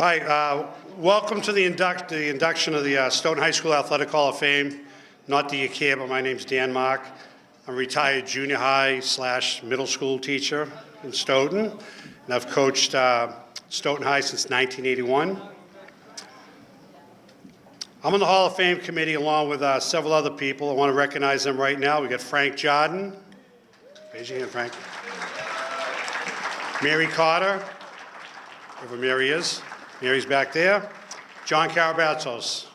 Hi, welcome to the induction of the Stoughton High School Athletic Hall of Fame. Not that you care, but my name's Dan Mark. I'm a retired junior high / middle school teacher in Stoughton, and I've coached Stoughton High since 1981. I'm on the Hall of Fame committee along with several other people. I want to recognize them right now. We got Frank Jardin. Raise your hand, Frank. Mary Carter, wherever Mary is. Mary's back there. John Karabatos.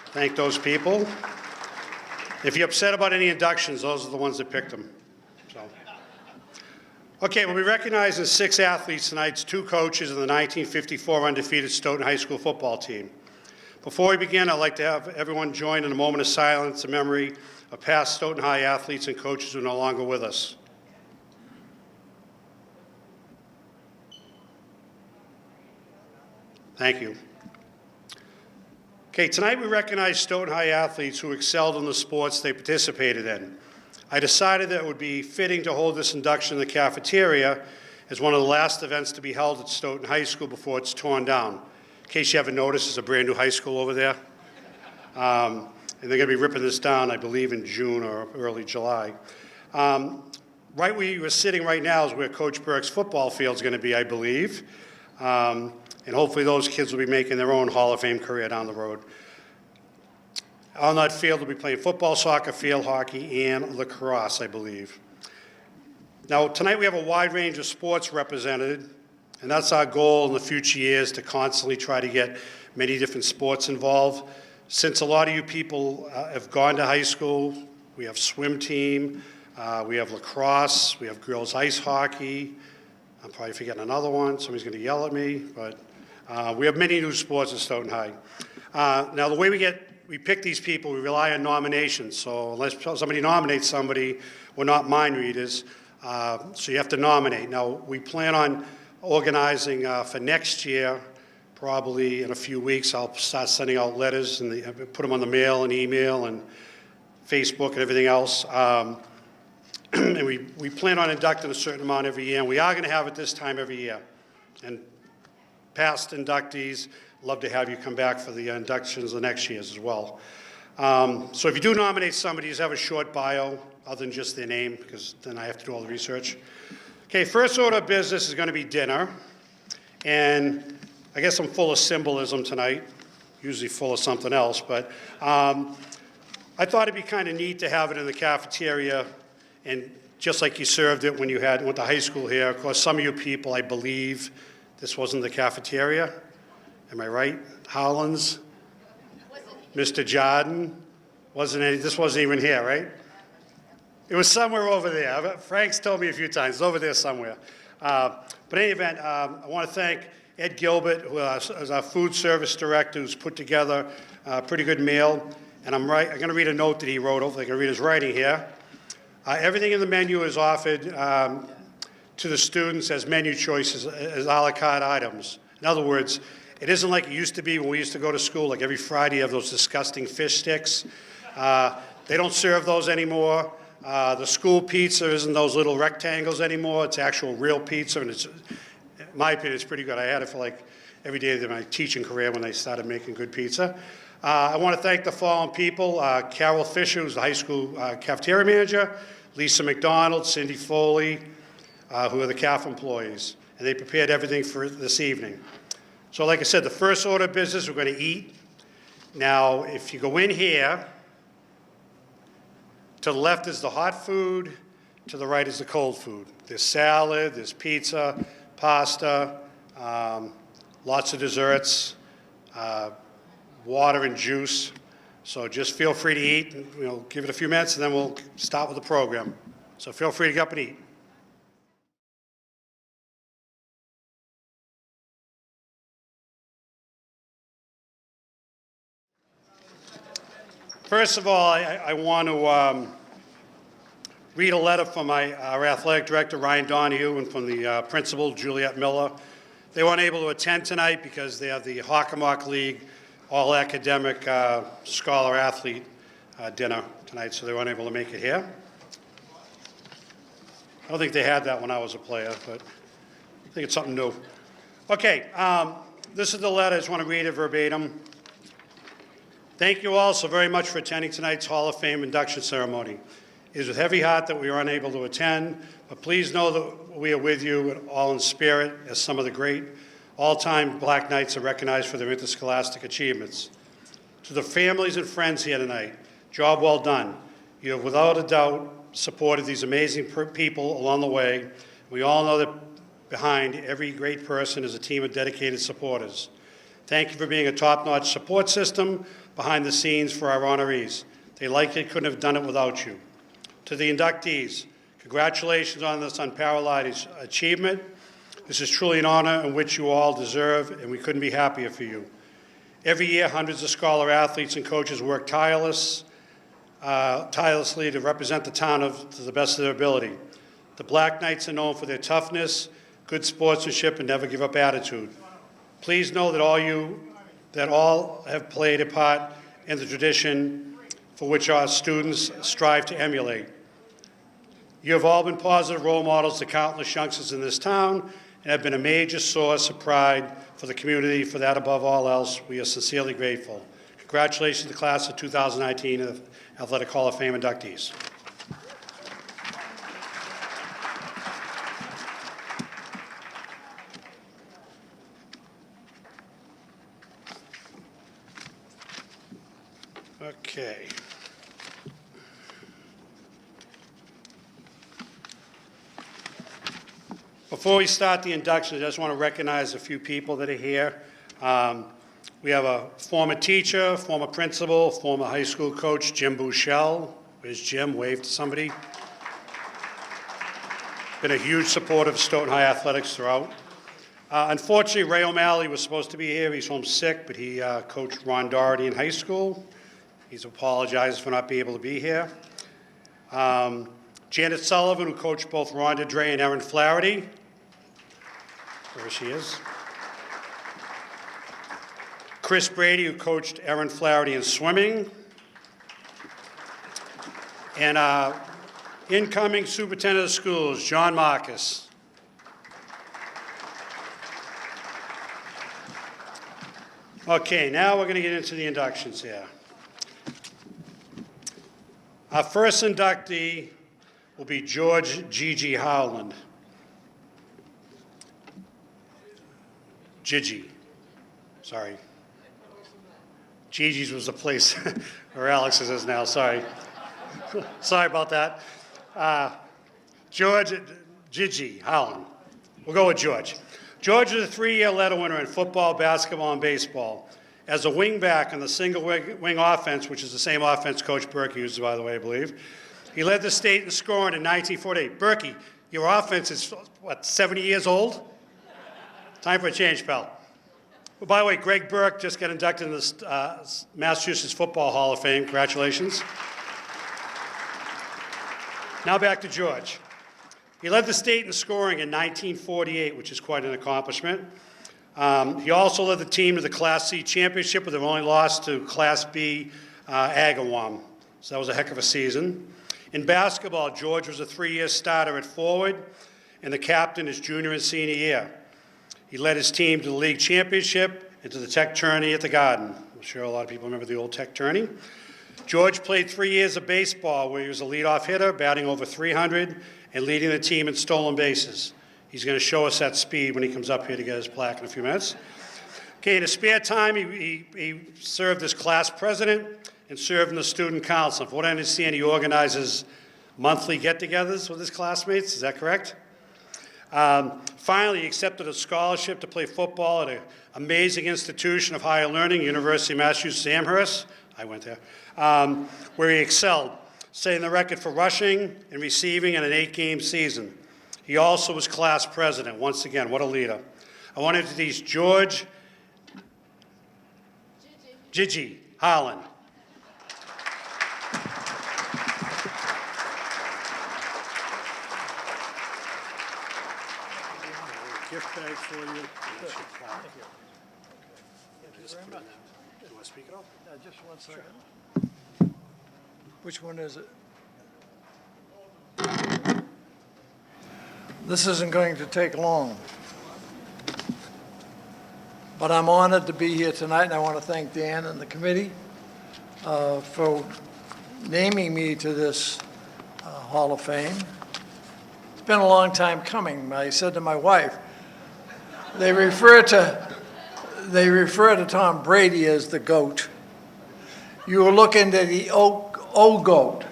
Thank those people. If you're upset about any inductions, those are the ones that picked them. So. Okay, we'll be recognizing 6 athletes tonight, 2 coaches in the 1954 undefeated Stoughton High School football team. Before we begin, I'd like to have everyone join in a moment of silence in memory of past Stoughton High athletes and coaches who are no longer with us. Thank you. Okay, tonight we recognize Stoughton High athletes who excelled in the sports they participated in. I decided that it would be fitting to hold this induction in the cafeteria as one of the last events to be held at Stoughton High School before it's torn down. In case you haven't noticed, there's a brand new high school over there. And they're going to be ripping this down, I believe, in June or early July. Right where you are sitting right now is where Coach Burke's football field is going to be, I believe. And hopefully those kids will be making their own Hall of Fame career down the road. On that field, they'll be playing football, soccer, field hockey, and lacrosse, I believe. Now, tonight we have a wide range of sports represented, and that's our goal in the future years, to constantly try to get many different sports involved. Since a lot of you people have gone to high school, we have swim team, we have lacrosse, we have girls ice hockey. I'm probably forgetting another one. Somebody's going to yell at me, but we have many new sports at Stoughton High. Now, the way we pick these people, we rely on nominations. So unless somebody nominates somebody, we're not mind readers. So you have to nominate. Now, we plan on organizing for next year, probably in a few weeks. I'll start sending out letters and put them on the mail and email and Facebook and everything else. And we plan on inducting a certain amount every year, and we are going to have it this time every year. And past inductees, love to have you come back for the inductions the next years as well. So if you do nominate somebody, just have a short bio other than just their name, because then I have to do all the research. Okay, first order of business is going to be dinner. And I guess I'm full of symbolism tonight, usually full of something else, but I thought it'd be kind of neat to have it in the cafeteria, and just like you served it when you went to high school here. Of course, some of you people, I believe, this wasn't the cafeteria. Am I right? Howland's? Mr. Jardin? This wasn't even here, right? It was somewhere over there. Frank's told me a few times. It's over there somewhere. But in any event, I want to thank Ed Gilbert, who is our food service director, who's put together a pretty good meal. And I'm going to read a note that he wrote. Hopefully I can read his writing here. Everything in the menu is offered to the students as menu choices, as a la carte items. In other words, it isn't like it used to be when we used to go to school, like every Friday you have those disgusting fish sticks. They don't serve those anymore. The school pizza isn't those little rectangles anymore. It's actual real pizza, and in my opinion, it's pretty good. I had it for like every day of my teaching career when they started making good pizza. I want to thank the following people: Carol Fisher, who's the high school cafeteria manager; Lisa McDonald, Cindy Foley, who are the CAF employees. And they prepared everything for this evening. So like I said, the first order of business, we're going to eat. Now, if you go in here, to the left is the hot food, to the right is the cold food. There's salad, there's pizza, pasta, lots of desserts, water and juice. So just feel free to eat, and we'll give it a few minutes and then we'll start with the program. So feel free to get up and eat. First of all, I want to read a letter from our athletic director, Ryan Donahue, and from the principal, Juliet Miller. They weren't able to attend tonight because they have the Hockomock League all-academic scholar-athlete dinner tonight, so they weren't able to make it here. I don't think they had that when I was a player, but I think it's something new. Okay, This is the letter. I just want to read it verbatim. Thank you all so very much for attending tonight's Hall of Fame induction ceremony. It is with heavy heart that we are unable to attend, but please know that we are with you all in spirit as some of the great all-time Black Knights are recognized for their interscholastic achievements. To the families and friends here tonight, job well done. You have without a doubt supported these amazing people along the way. We all know that behind every great person is a team of dedicated supporters. Thank you for being a top-notch support system behind the scenes for our honorees. They likely couldn't have done it without you. To the inductees, congratulations on this unparalleled achievement. This is truly an honor in which you all deserve, and we couldn't be happier for you. Every year, hundreds of scholar athletes and coaches work tirelessly to represent the town to the best of their ability. The Black Knights are known for their toughness, good sportsmanship, and never give up attitude. Please know that all have played a part in the tradition for which our students strive to emulate. You have all been positive role models to countless youngsters in this town and have been a major source of pride for the community. For that, above all else, we are sincerely grateful. Congratulations to the class of 2019 Athletic Hall of Fame inductees. Okay. Before we start the induction, I just want to recognize a few people that are here. We have a former teacher, former principal, former high school coach, Jim Bouchel. Where's Jim? Wave to somebody. Been a huge supporter of Stoughton High athletics throughout. Unfortunately, Ray O'Malley was supposed to be here. He's home sick, but he coached Ron Doherty in high school. He's apologized for not being able to be here. Janet Sullivan, who coached both Rhonda, Dray, and Erin Flaherty. There she is. Chris Brady, who coached Erin Flaherty in swimming. And incoming superintendent of schools, John Marcus. Okay, now we're going to get into the inductions here. Our first inductee will be Gigi Howland. Gigi, sorry. Gigi's was the place where Alex's is now, sorry. Sorry about that. Gigi Howland. We'll go with George. George is a 3-year letter winner in football, basketball, and baseball. As a wingback on the single wing offense, which is the same offense Coach Berkey uses, by the way, I believe, he led the state in scoring in 1948. Berkey, your offense is, what, 70 years old? Time for a change, pal. Well, by the way, Greg Burke just got inducted in the Massachusetts Football Hall of Fame. Congratulations. Now back to George. He led the state in scoring in 1948, which is quite an accomplishment. He also led the team to the Class C championship with their only loss to Class B Agawam. So that was a heck of a season. In basketball, George was a 3-year starter at forward and the captain his junior and senior year. He led his team to the league championship and to the tech tourney at the Garden. I'm sure a lot of people remember the old tech tourney. George played 3 years of baseball where he was a leadoff hitter, batting over 300 and leading the team in stolen bases. He's going to show us that speed when he comes up here to get his plaque in a few minutes. Okay, in his spare time, he served as class president and served in the student council. From what I understand, he organizes monthly get-togethers with his classmates. Is that correct? Finally, he accepted a scholarship to play football at an amazing institution of higher learning, University of Massachusetts Amherst. I went there, where he excelled, setting the record for rushing and receiving in an 8-game season. He also was class president. Once again, what a leader. I want to introduce Gigi Howland. Gift bag for you. Thank you. Thank you very much. Do you want to speak it up? Just 1 second. Sure. Which one is it? This isn't going to take long. But I'm honored to be here tonight, and I want to thank Dan and the committee for naming me to this Hall of Fame. It's been a long time coming. I said to my wife, they refer to Tom Brady as the GOAT. You were looking at the old GOAT,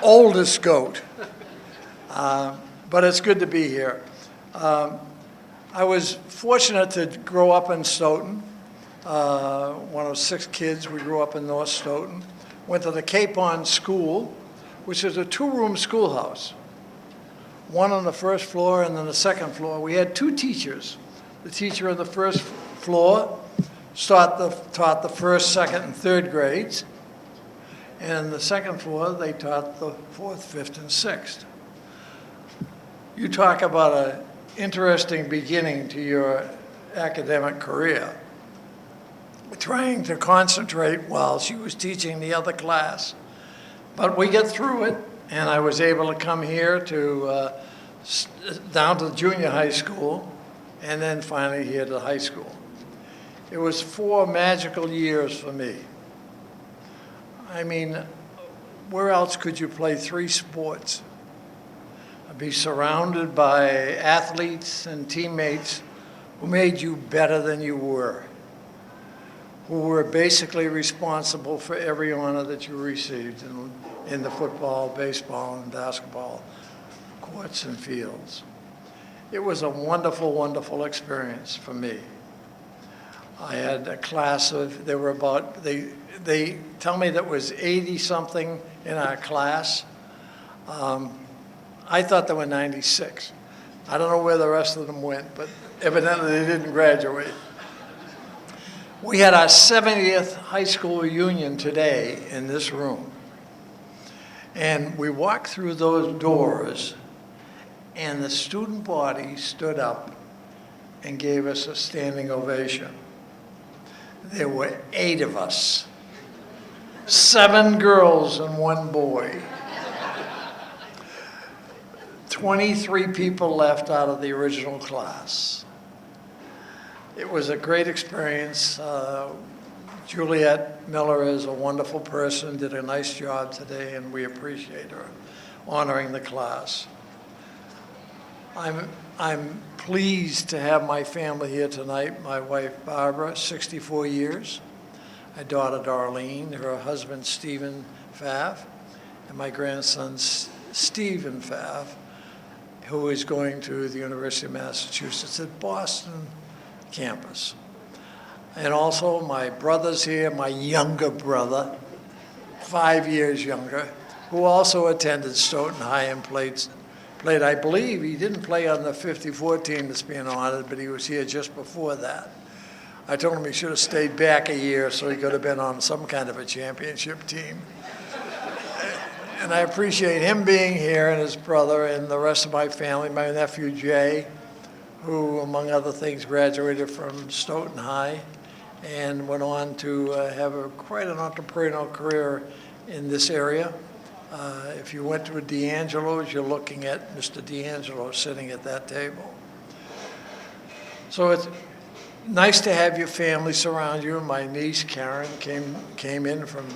oldest GOAT. But it's good to be here. I was fortunate to grow up in Stoughton. One of 6 kids. We grew up in North Stoughton. Went to the Kaplan school, which is a 2-room schoolhouse. One on the first floor and then the second floor. We had 2 teachers. The teacher on the first floor taught the first, second, and third grades. And the second floor, they taught the 4th, 5th, and 6th. You talk about an interesting beginning to your academic career. Trying to concentrate while she was teaching the other class. But we get through it, and I was able to come here to down to junior high school, and then finally here to high school. It was 4 magical years for me. I mean, where else could you play 3 sports? Be surrounded by athletes and teammates who made you better than you were, who were basically responsible for every honor that you received in the football, baseball, and basketball courts and fields. It was a wonderful, wonderful experience for me. I had a class of, there were about, they tell me that was 80-something in our class. I thought there were 96. I don't know where the rest of them went, but evidently they didn't graduate. We had our 70th high school reunion today in this room. And we walked through those doors, and the student body stood up and gave us a standing ovation. There were 8 of us, 7 girls and 1 boy. 23 people left out of the original class. It was a great experience. Juliet Miller is a wonderful person, did a nice job today, and we appreciate her honoring the class. I'm pleased to have my family here tonight. My wife Barbara, 64 years, my daughter Darlene, her husband Stephen Pfaff, and my grandson Stephen Pfaff, who is going to the University of Massachusetts at Boston campus. And also my brother's here, my younger brother, 5 years younger, who also attended Stoughton High and played, I believe, he didn't play on the 54 team that's being honored, but he was here just before that. I told him he should have stayed back a year so he could have been on some kind of a championship team. And I appreciate him being here and his brother and the rest of my family, my nephew Jay, who, among other things, graduated from Stoughton High and went on to have quite an entrepreneurial career in this area. If you went to a D'Angelo's, you're looking at Mr. D'Angelo sitting at that table. So it's nice to have your family surround you. My niece Karen came in from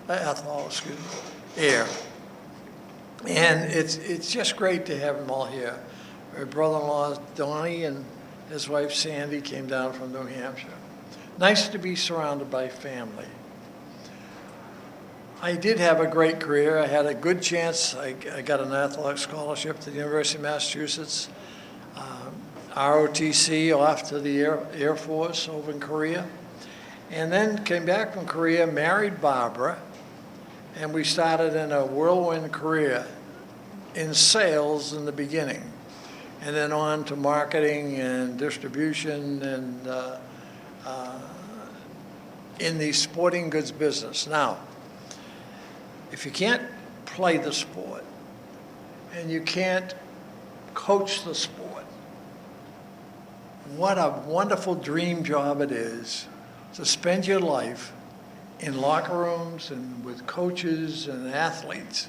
Ethel, excuse me, Air. And it's just great to have them all here. My brother-in-law Donnie and his wife Sandy came down from New Hampshire. Nice to be surrounded by family. I did have a great career. I had a good chance. I got an athletic scholarship to the University of Massachusetts, ROTC off to the Air Force over in Korea, and then came back from Korea, married Barbara, and we started in a whirlwind career in sales in the beginning, and then on to marketing and distribution and in the sporting goods business. Now, if you can't play the sport and you can't coach the sport, what a wonderful dream job it is to spend your life in locker rooms and with coaches and athletes,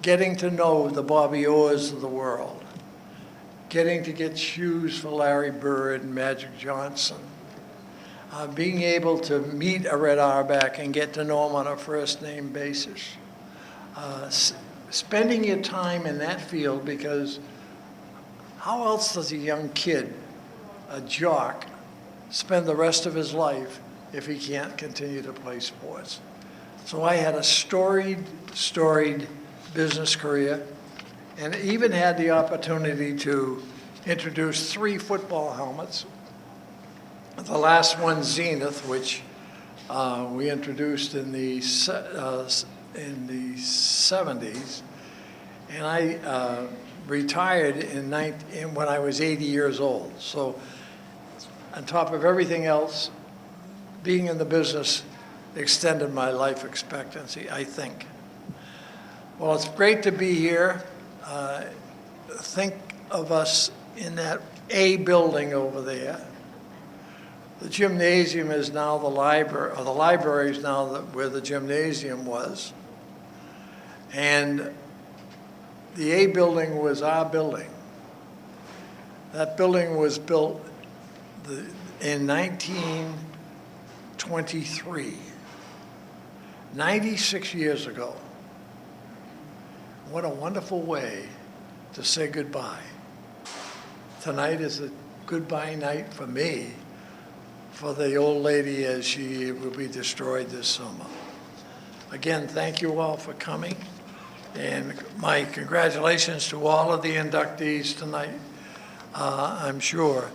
getting to know the Bobby Orrs of the world, getting to get shoes for Larry Bird and Magic Johnson, being able to meet a Red Auerbach and get to know him on a first name basis, spending your time in that field, because how else does a young kid, a jock, spend the rest of his life if he can't continue to play sports? So I had a storied business career, and even had the opportunity to introduce 3 football helmets. The last one, Zenith, which we introduced in the 70s, and I retired when I was 80 years old. So on top of everything else, being in the business extended my life expectancy, I think. Well, it's great to be here. Think of us in that A building over there. The gymnasium is now the library, or the library is now where the gymnasium was. And the A building was our building. That building was built in 1923, 96 years ago. What a wonderful way to say goodbye. Tonight is a goodbye night for me, for the old lady, as she will be destroyed this summer. Again, thank you all for coming, and my congratulations to all of the inductees tonight. I'm sure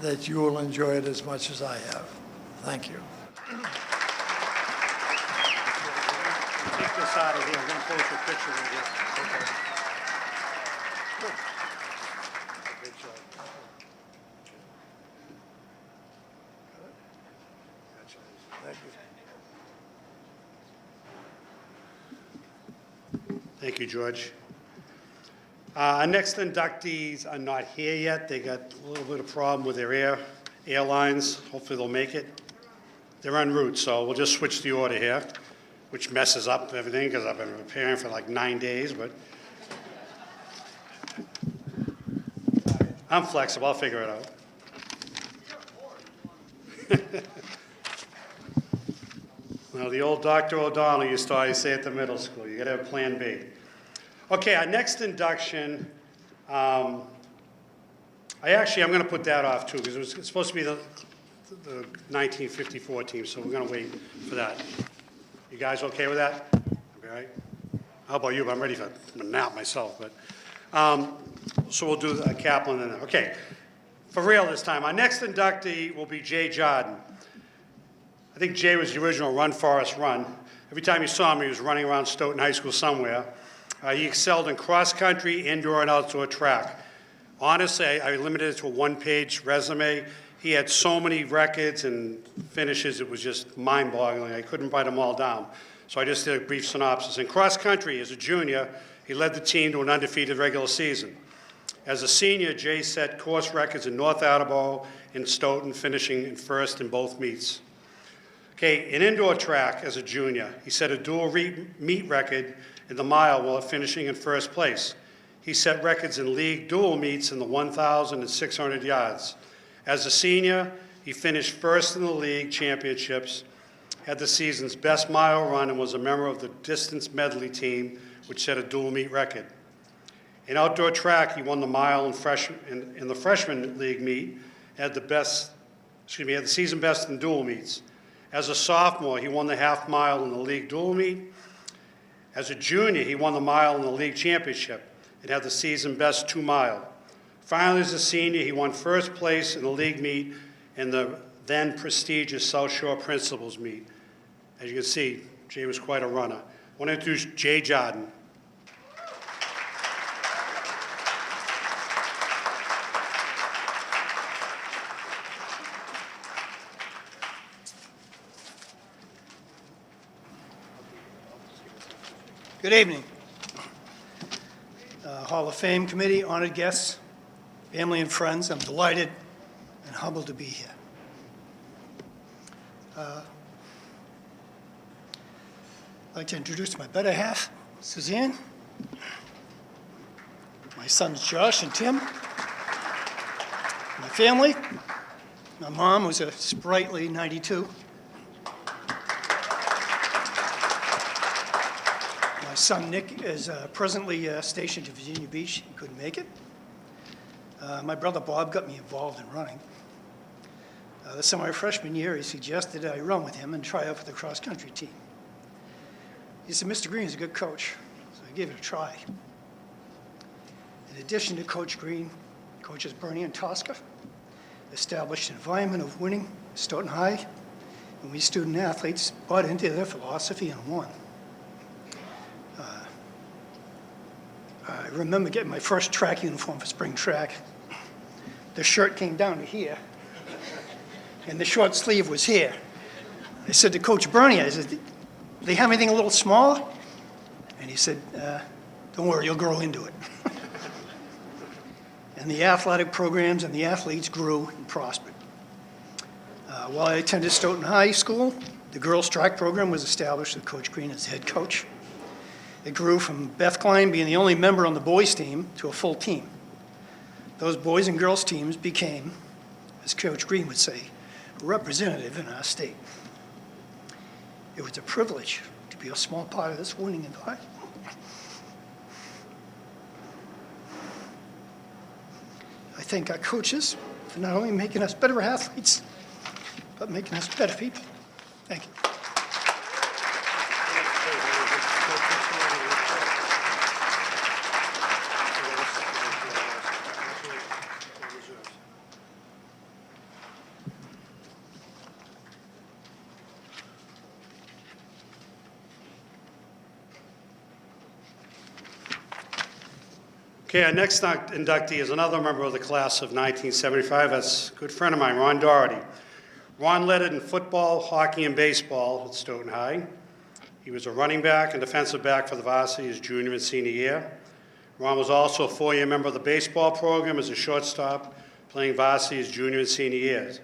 that you will enjoy it as much as I have. Thank you. Take this out of here. I'm going to post a picture of this. Okay. Good. Great job. Thank you. Thank you, George. Our next inductees are not here yet. They got a little bit of problem with their airlines. Hopefully they'll make it. They're en route, so we'll just switch the order here, which messes up everything because I've been preparing for like 9 days, but I'm flexible. I'll figure it out. Well, the old Dr. O'Donnell used to always say at the middle school, you got to have plan B. Okay, our next induction, I'm going to put that off too, because it's supposed to be the 1954 team, so we're going to wait for that. You guys okay with that? All right. How about you? I'm ready for a nap myself, but so we'll do Kaplan then. Okay, for real this time. Our next inductee will be Jay Jhadon. I think Jay was the original Run Forest Run. Every time you saw him, he was running around Stoughton High School somewhere. He excelled in cross-country, indoor, and outdoor track. Honestly, I limited it to a one-page resume. He had so many records and finishes, it was just mind-boggling. I couldn't write them all down. So I just did a brief synopsis. In cross-country, as a junior, he led the team to an undefeated regular season. As a senior, Jay set course records in North Attleboro and Stoughton, finishing in first in both meets. Okay, in indoor track, as a junior, he set a dual meet record in the mile while finishing in first place. He set records in league dual meets in the 1,000 and 600 yards. As a senior, he finished first in the league championships, had the season's best mile run, and was a member of the distance medley team, which set a dual meet record. In outdoor track, he won the mile in the freshman league meet, had the season best in dual meets. As a sophomore, he won the half mile in the league dual meet. As a junior, he won the mile in the league championship and had the season best 2 mile. Finally, as a senior, he won first place in the league meet in the then prestigious South Shore Principals meet. As you can see, Jay was quite a runner. I want to introduce Jay Jhadon. Good evening. Hall of Fame committee, honored guests, family and friends, I'm delighted and humbled to be here. I'd like to introduce my better half, Suzanne, my sons Josh and Tim, family. My mom was a sprightly 92. My son Nick is presently stationed in Virginia Beach. He couldn't make it. My brother Bob got me involved in running. The summer of my freshman year, he suggested I run with him and try out for the cross-country team. He said, Mr. Green is a good coach, so I gave it a try. In addition to Coach Green, coaches Bernie and Tosca established an environment of winning at Stoughton High, and we student athletes bought into their philosophy and won. I remember getting my first track uniform for spring track. The shirt came down to here, and the short sleeve was here. I said to Coach Bernie, I said, do they have anything a little smaller? And he said, don't worry, you'll grow into it. And the athletic programs and the athletes grew and prospered. While I attended Stoughton High School, the girls' track program was established with Coach Green as head coach. It grew from Beth Klein being the only member on the boys' team to a full team. Those boys and girls' teams became, as Coach Green would say, representative in our state. It was a privilege to be a small part of this winning environment. I thank our coaches for not only making us better athletes, but making us better people. Thank you. Okay, our next inductee is another member of the class of 1975. That's a good friend of mine, Ron Doherty. Ron led it in football, hockey, and baseball at Stoughton High. He was a running back and defensive back for the varsity his junior and senior year. Ron was also a four-year member of the baseball program as a shortstop, playing varsity his junior and senior years.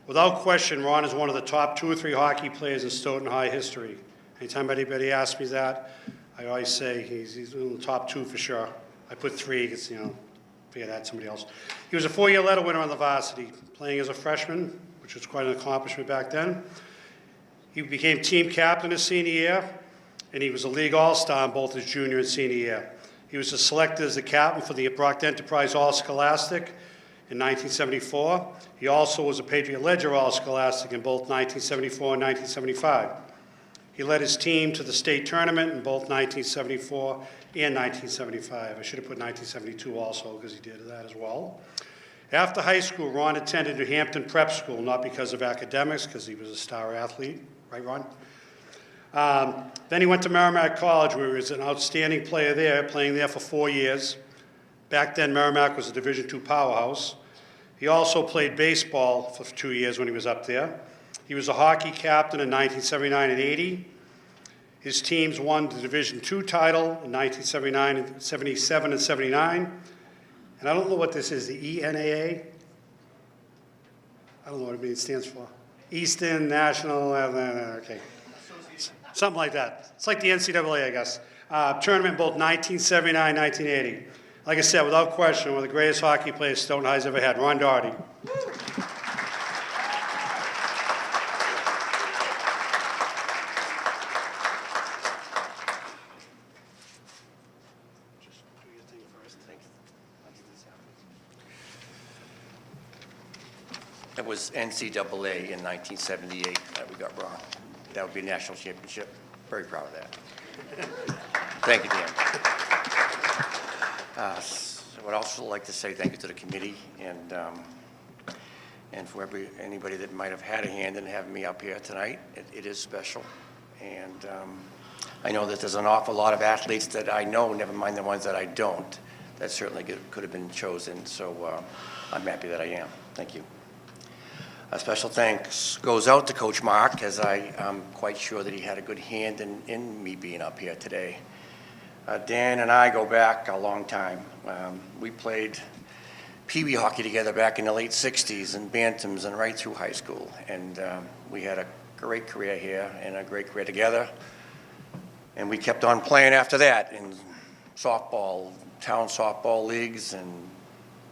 Without question, Ron is one of the top 2 or 3 hockey players in Stoughton High history. Anytime anybody asks me that, I always say he's in the top 2 for sure. I put 3 because, figured I'd add somebody else. He was a 4-year letter winner on the varsity, playing as a freshman, which was quite an accomplishment back then. He became team captain his senior year, and he was a league all-star in both his junior and senior year. He was selected as the captain for the Brockton Enterprise All-Scholastic in 1974. He also was a Patriot Ledger All-Scholastic in both 1974 and 1975. He led his team to the state tournament in both 1974 and 1975. I should have put 1972 also because he did that as well. After high school, Ron attended New Hampton Prep School, not because of academics, because he was a star athlete. Right, Ron? Then he went to Merrimack College, where he was an outstanding player there, playing there for 4 years. Back then, Merrimack was a Division II powerhouse. He also played baseball for 2 years when he was up there. He was a hockey captain in 1979 and 80. His teams won the Division II title in 1979 and 77 and 79. And I don't know what this is, the ENAA? I don't know what it stands for. Eastern National, okay. Something like that. It's like the NCAA, I guess. Tournament in both 1979 and 1980. Like I said, without question, one of the greatest hockey players Stoughton High's ever had, Ron Doherty. It was NCAA in 1978 that we got wrong. That would be a national championship. Very proud of that. Thank you, Dan. I would also like to say thank you to the committee and for anybody that might have had a hand in having me up here tonight. It is special. And I know that there's an awful lot of athletes that I know, never mind the ones that I don't, that certainly could have been chosen. So I'm happy that I am. Thank you. A special thanks goes out to Coach Mark, as I'm quite sure that he had a good hand in me being up here today. Dan and I go back a long time. We played Pee Wee hockey together back in the late 60s and bantams and right through high school. And we had a great career here and a great career together. And we kept on playing after that in softball, town softball leagues, and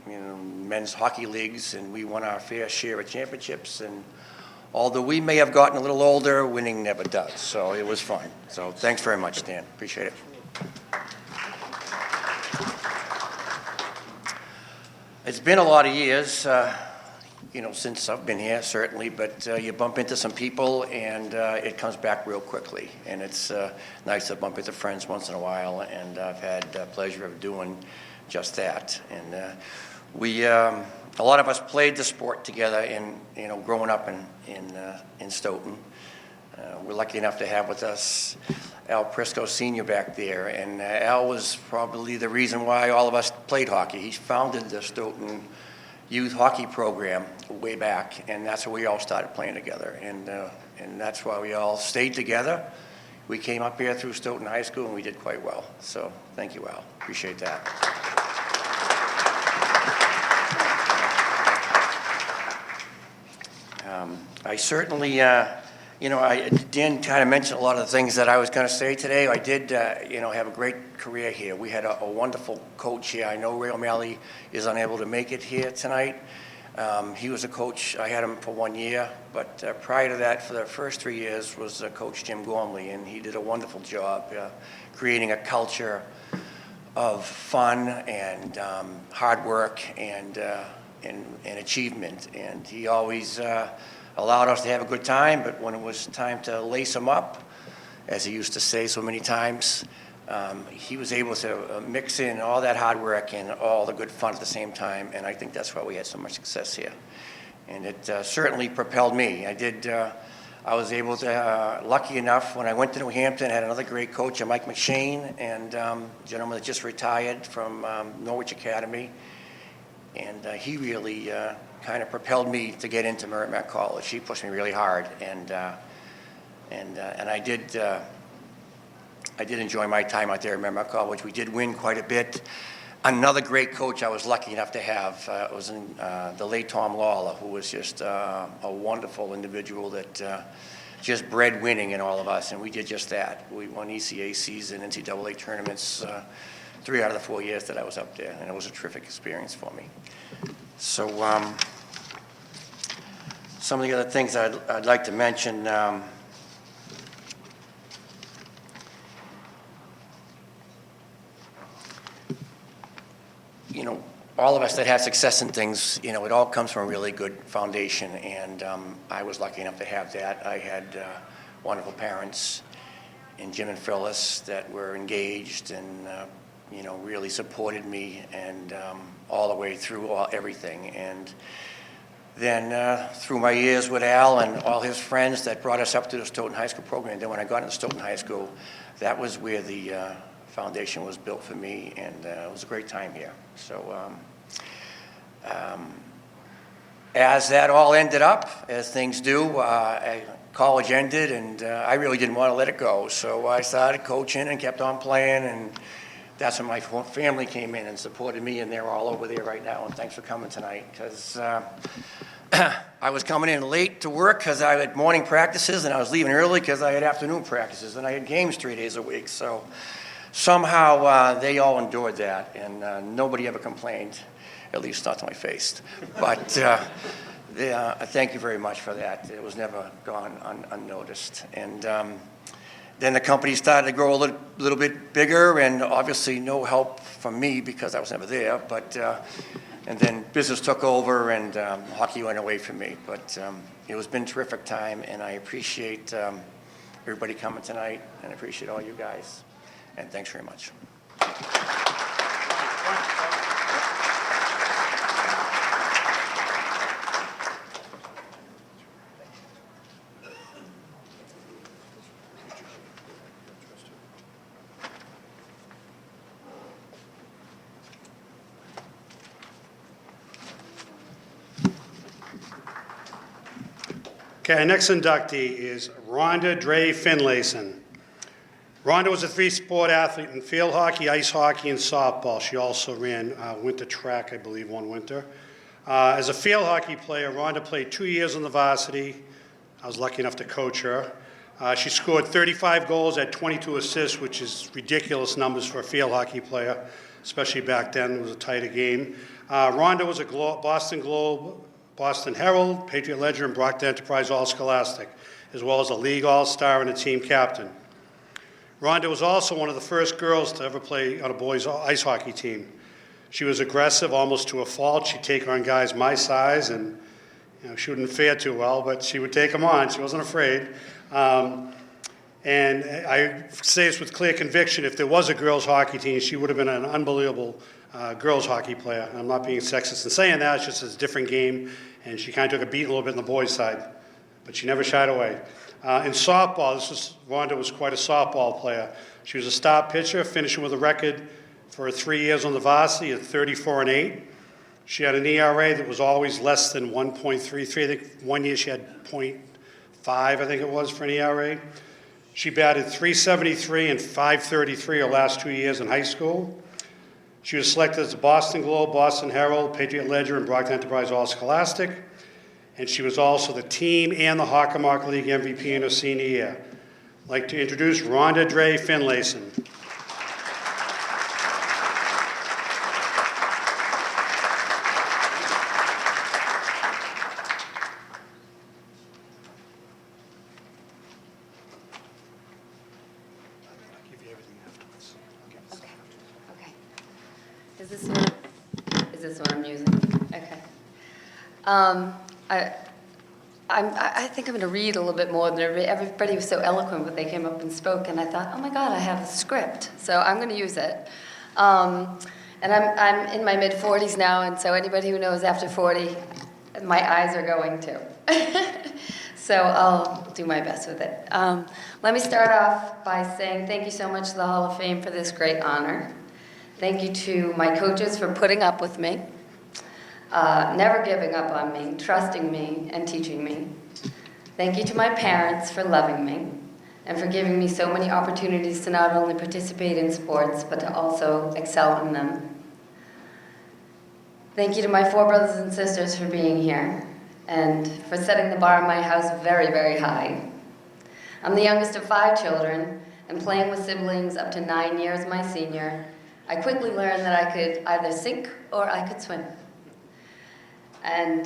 men's hockey leagues, and we won our fair share of championships. And although we may have gotten a little older, winning never does. So it was fun. So thanks very much, Dan. Appreciate it. It's been a lot of years, since I've been here, certainly, but you bump into some people and it comes back real quickly. And it's nice to bump into friends once in a while, and I've had the pleasure of doing just that. And a lot of us played the sport together growing up in Stoughton. We're lucky enough to have with us Al Prisco Sr. back there, and Al was probably the reason why all of us played hockey. He founded the Stoughton youth hockey program way back, and that's where we all started playing together, and that's why we all stayed together. We came up here through Stoughton High School, and we did quite well. So thank you, Al. Appreciate that. I certainly, Dan kind of mentioned a lot of the things that I was going to say today. I did, have a great career here. We had a wonderful coach here. I know Ray O'Malley is unable to make it here tonight. He was a coach. I had him for 1 year, but prior to that, for the first 3 years, was Coach Jim Gormley, and he did a wonderful job creating a culture of fun and hard work and achievement. And he always allowed us to have a good time, but when it was time to lace them up, as he used to say so many times, he was able to mix in all that hard work and all the good fun at the same time, and I think that's why we had so much success here. And it certainly propelled me. I was able to, lucky enough, when I went to New Hampton, I had another great coach, Mike McShane, and a gentleman that just retired from Norwich Academy, and he really kind of propelled me to get into Merrimack College. He pushed me really hard, and I did enjoy my time out there at Merrimack College. We did win quite a bit. Another great coach I was lucky enough to have was the late Tom Lawler, who was just a wonderful individual that just bred winning in all of us, and we did just that. We won ECACs and NCAA tournaments 3 out of the 4 years that I was up there, and it was a terrific experience for me. So some of the other things I'd like to mention, all of us that have success in things, it all comes from a really good foundation, and I was lucky enough to have that. I had wonderful parents, and Jim and Phyllis, that were engaged and really supported me, and all the way through everything. And then through my years with Al and all his friends that brought us up to the Stoughton High School program, then when I got into Stoughton High School, that was where the foundation was built for me, and it was a great time here. So as that all ended up, as things do, college ended, and I really didn't want to let it go. So I started coaching and kept on playing, and that's when my family came in and supported me, and they're all over there right now. And thanks for coming tonight, because I was coming in late to work because I had morning practices, and I was leaving early because I had afternoon practices, and I had games 3 days a week. So somehow they all endured that, and nobody ever complained, at least not to my face. But thank you very much for that. It was never gone unnoticed. And then the company started to grow a little bit bigger, and obviously no help from me because I was never there. But and then business took over, and hockey went away from me. But it has been a terrific time, and I appreciate everybody coming tonight, and I appreciate all you guys. And thanks very much. Okay, our next inductee is Rhonda Dray Finlayson. Rhonda was a three-sport athlete in field hockey, ice hockey, and softball. She also ran winter track, I believe, one winter. As a field hockey player, Rhonda played 2 years on the varsity. I was lucky enough to coach her. She scored 35 goals, had 22 assists, which is ridiculous numbers for a field hockey player. especially back then. It was a tighter game. Rhonda was a Boston Globe, Boston Herald, Patriot Ledger, and Brockton Enterprise All-Scholastic, as well as a league all-star and a team captain. Rhonda was also one of the first girls to ever play on a boys' ice hockey team. She was aggressive, almost to a fault. She'd take on guys my size, and she wouldn't fare too well, but she would take them on. She wasn't afraid. And I say this with clear conviction, if there was a girls' hockey team, she would have been an unbelievable girls' hockey player. I'm not being sexist in saying that, it's just a different game, and she kind of took a beat a little bit on the boys' side, but she never shied away. In softball, Rhonda was quite a softball player. She was a star pitcher, finishing with a record for 3 years on the varsity at 34-8. She had an ERA that was always less than 1.33. I think one year she had 0.5, I think it was, for an ERA. She batted .373 and .533 her last 2 years in high school. She was selected as the Boston Globe, Boston Herald, Patriot Ledger, and Brockton Enterprise All-Scholastic. And she was also the team and the Hockomock League MVP in her senior year. I'd like to introduce Rhonda Dray Finlayson. Is this what I'm using? Okay. I think I'm going to read a little bit more than everybody was so eloquent when they came up and spoke, and I thought, oh my God, I have a script, so I'm going to use it. And I'm in my mid-40s now, and so anybody who knows after 40, my eyes are going too. So I'll do my best with it. Let me start off by saying thank you so much to the Hall of Fame for this great honor. Thank you to my coaches for putting up with me, never giving up on me, trusting me, and teaching me. Thank you to my parents for loving me and for giving me so many opportunities to not only participate in sports, but to also excel in them. Thank you to my 4 brothers and sisters for being here and for setting the bar in my house very, very high. I'm the youngest of 5 children, and playing with siblings up to 9 years my senior, I quickly learned that I could either sink or I could swim. And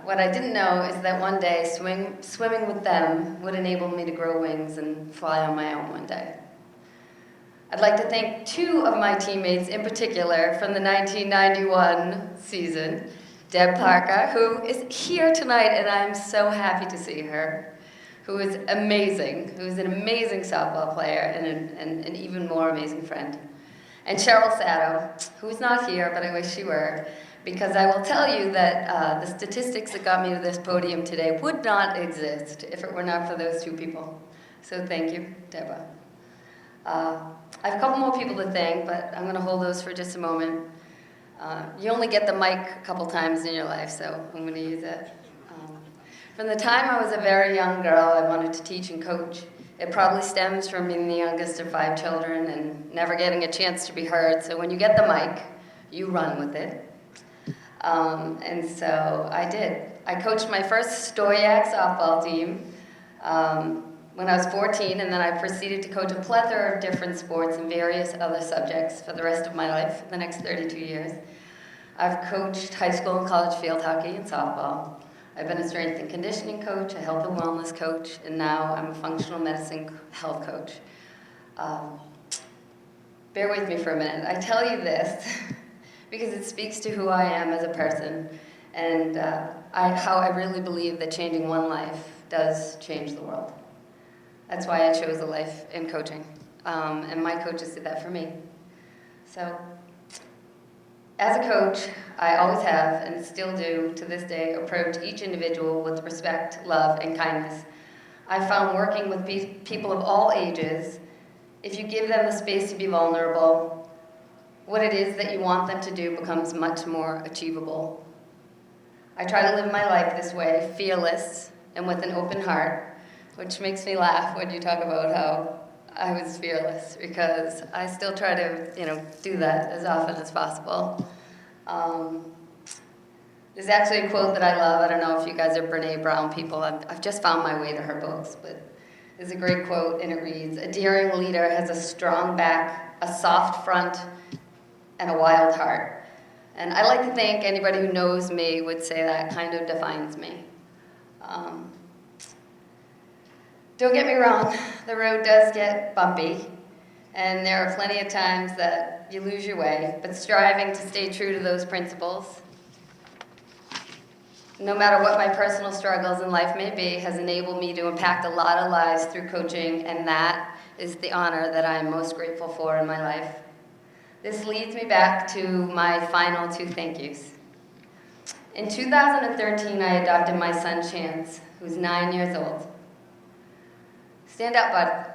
what I didn't know is that one day swimming with them would enable me to grow wings and fly on my own one day. I'd like to thank 2 of my teammates in particular from the 1991 season, Deb Parker, who is here tonight, and I'm so happy to see her, who is amazing, who's an amazing softball player and an even more amazing friend. And Cheryl Sato, who's not here, but I wish she were, because I will tell you that the statistics that got me to this podium today would not exist if it were not for those 2 people. So thank you, Deborah. I have a couple more people to thank, but I'm going to hold those for just a moment. You only get the mic a couple times in your life, so I'm going to use it. From the time I was a very young girl, I wanted to teach and coach. It probably stems from being the youngest of 5 children and never getting a chance to be heard. So when you get the mic, you run with it. And so I did. I coached my first Stoyak softball team when I was 14, and then I proceeded to coach a plethora of different sports and various other subjects for the rest of my life, the next 32 years. I've coached high school and college field hockey and softball. I've been a strength and conditioning coach, a health and wellness coach, and now I'm a functional medicine health coach. Bear with me for a minute. I tell you this because it speaks to who I am as a person and how I really believe that changing one life does change the world. That's why I chose a life in coaching, and my coaches did that for me. So, as a coach, I always have, and still do to this day, approach each individual with respect, love, and kindness. I found working with people of all ages, if you give them the space to be vulnerable, what it is that you want them to do becomes much more achievable. I try to live my life this way, fearless and with an open heart, which makes me laugh when you talk about how I was fearless, because I still try to, do that as often as possible. There's actually a quote that I love. I don't know if you guys are Brene Brown people. I've just found my way to her books, but there's a great quote, and it reads, "A daring leader has a strong back, a soft front, and a wild heart. And I like to think anybody who knows me would say that kind of defines me. Don't get me wrong, the road does get bumpy, and there are plenty of times that you lose your way, but striving to stay true to those principles, no matter what my personal struggles in life may be, has enabled me to impact a lot of lives through coaching, and that is the honor that I am most grateful for in my life. This leads me back to my final 2 thank yous. In 2013, I adopted my son Chance, who's 9 years old. Stand up, bud.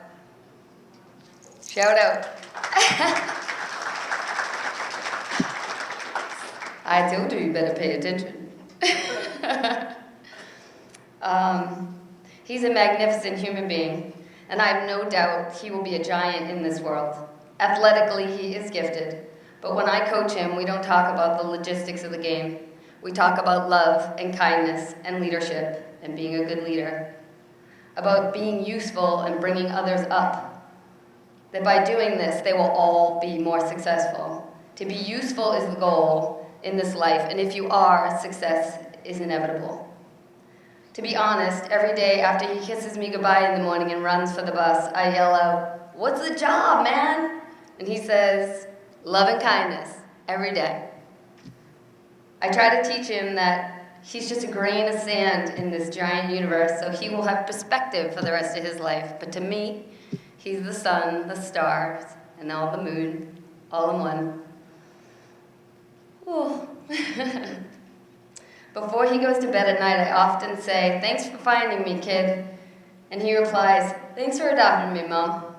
Shout out. I told you you better pay attention. He's a magnificent human being, and I have no doubt he will be a giant in this world. Athletically, he is gifted, but when I coach him, we don't talk about the logistics of the game. We talk about love and kindness and leadership and being a good leader, about being useful and bringing others up, that by doing this, they will all be more successful. To be useful is the goal in this life, and if you are, success is inevitable. To be honest, every day after he kisses me goodbye in the morning and runs for the bus, I yell out, "What's the job, man?" And he says, "Love and kindness," every day. I try to teach him that he's just a grain of sand in this giant universe, so he will have perspective for the rest of his life. But to me, he's the sun, the stars, and all the moon, all in one. Ooh. Before he goes to bed at night, I often say, "Thanks for finding me, kid." And he replies, "Thanks for adopting me, Mom,"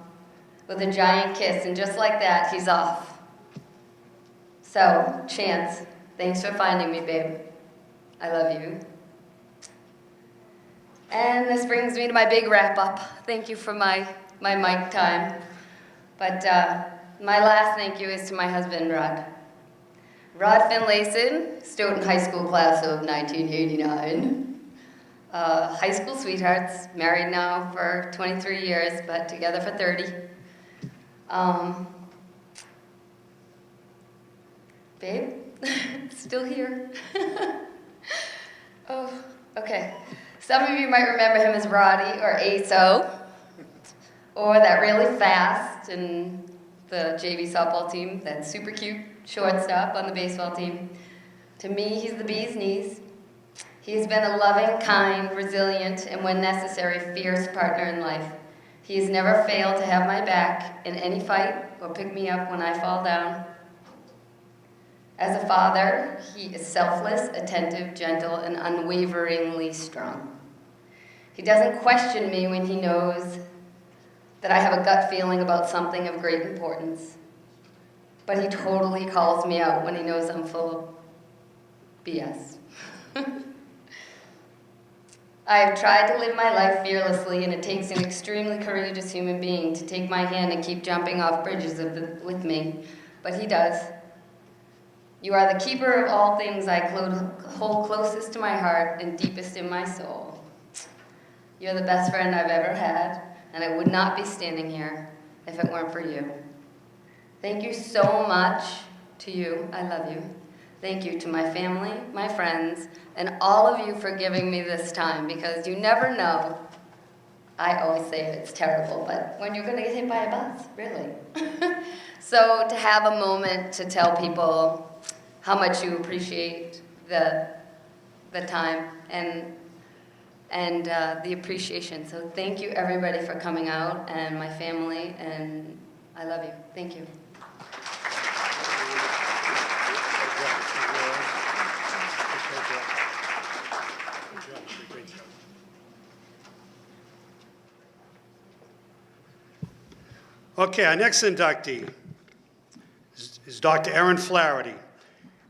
with a giant kiss, and just like that, he's off. So, Chance, thanks for finding me, babe. I love you. And this brings me to my big wrap-up. Thank you for my mic time. But my last thank you is to my husband, Rod. Rod Finlayson, Stoughton High School class of 1989. High school sweethearts, married now for 23 years, but together for 30. Babe, still here. Oh, okay. Some of you might remember him as Roddy or ASO, or that really fast in the JV softball team, that super cute shortstop on the baseball team. To me, he's the bee's knees. He has been a loving, kind, resilient, and when necessary, fierce partner in life. He has never failed to have my back in any fight or pick me up when I fall down. As a father, he is selfless, attentive, gentle, and unwaveringly strong. He doesn't question me when he knows that I have a gut feeling about something of great importance. But he totally calls me out when he knows I'm full of BS. I have tried to live my life fearlessly, and it takes an extremely courageous human being to take my hand and keep jumping off bridges with me, but he does. You are the keeper of all things I hold closest to my heart and deepest in my soul. You're the best friend I've ever had, and I would not be standing here if it weren't for you. Thank you so much to you. I love you. Thank you to my family, my friends, and all of you for giving me this time, because you never know. I always say it's terrible, but when you're going to get hit by a bus, really. So to have a moment to tell people how much you appreciate the time and the appreciation. So thank you, everybody, for coming out, and my family, and I love you. Thank you. Okay, our next inductee is Dr. Erin Flaherty.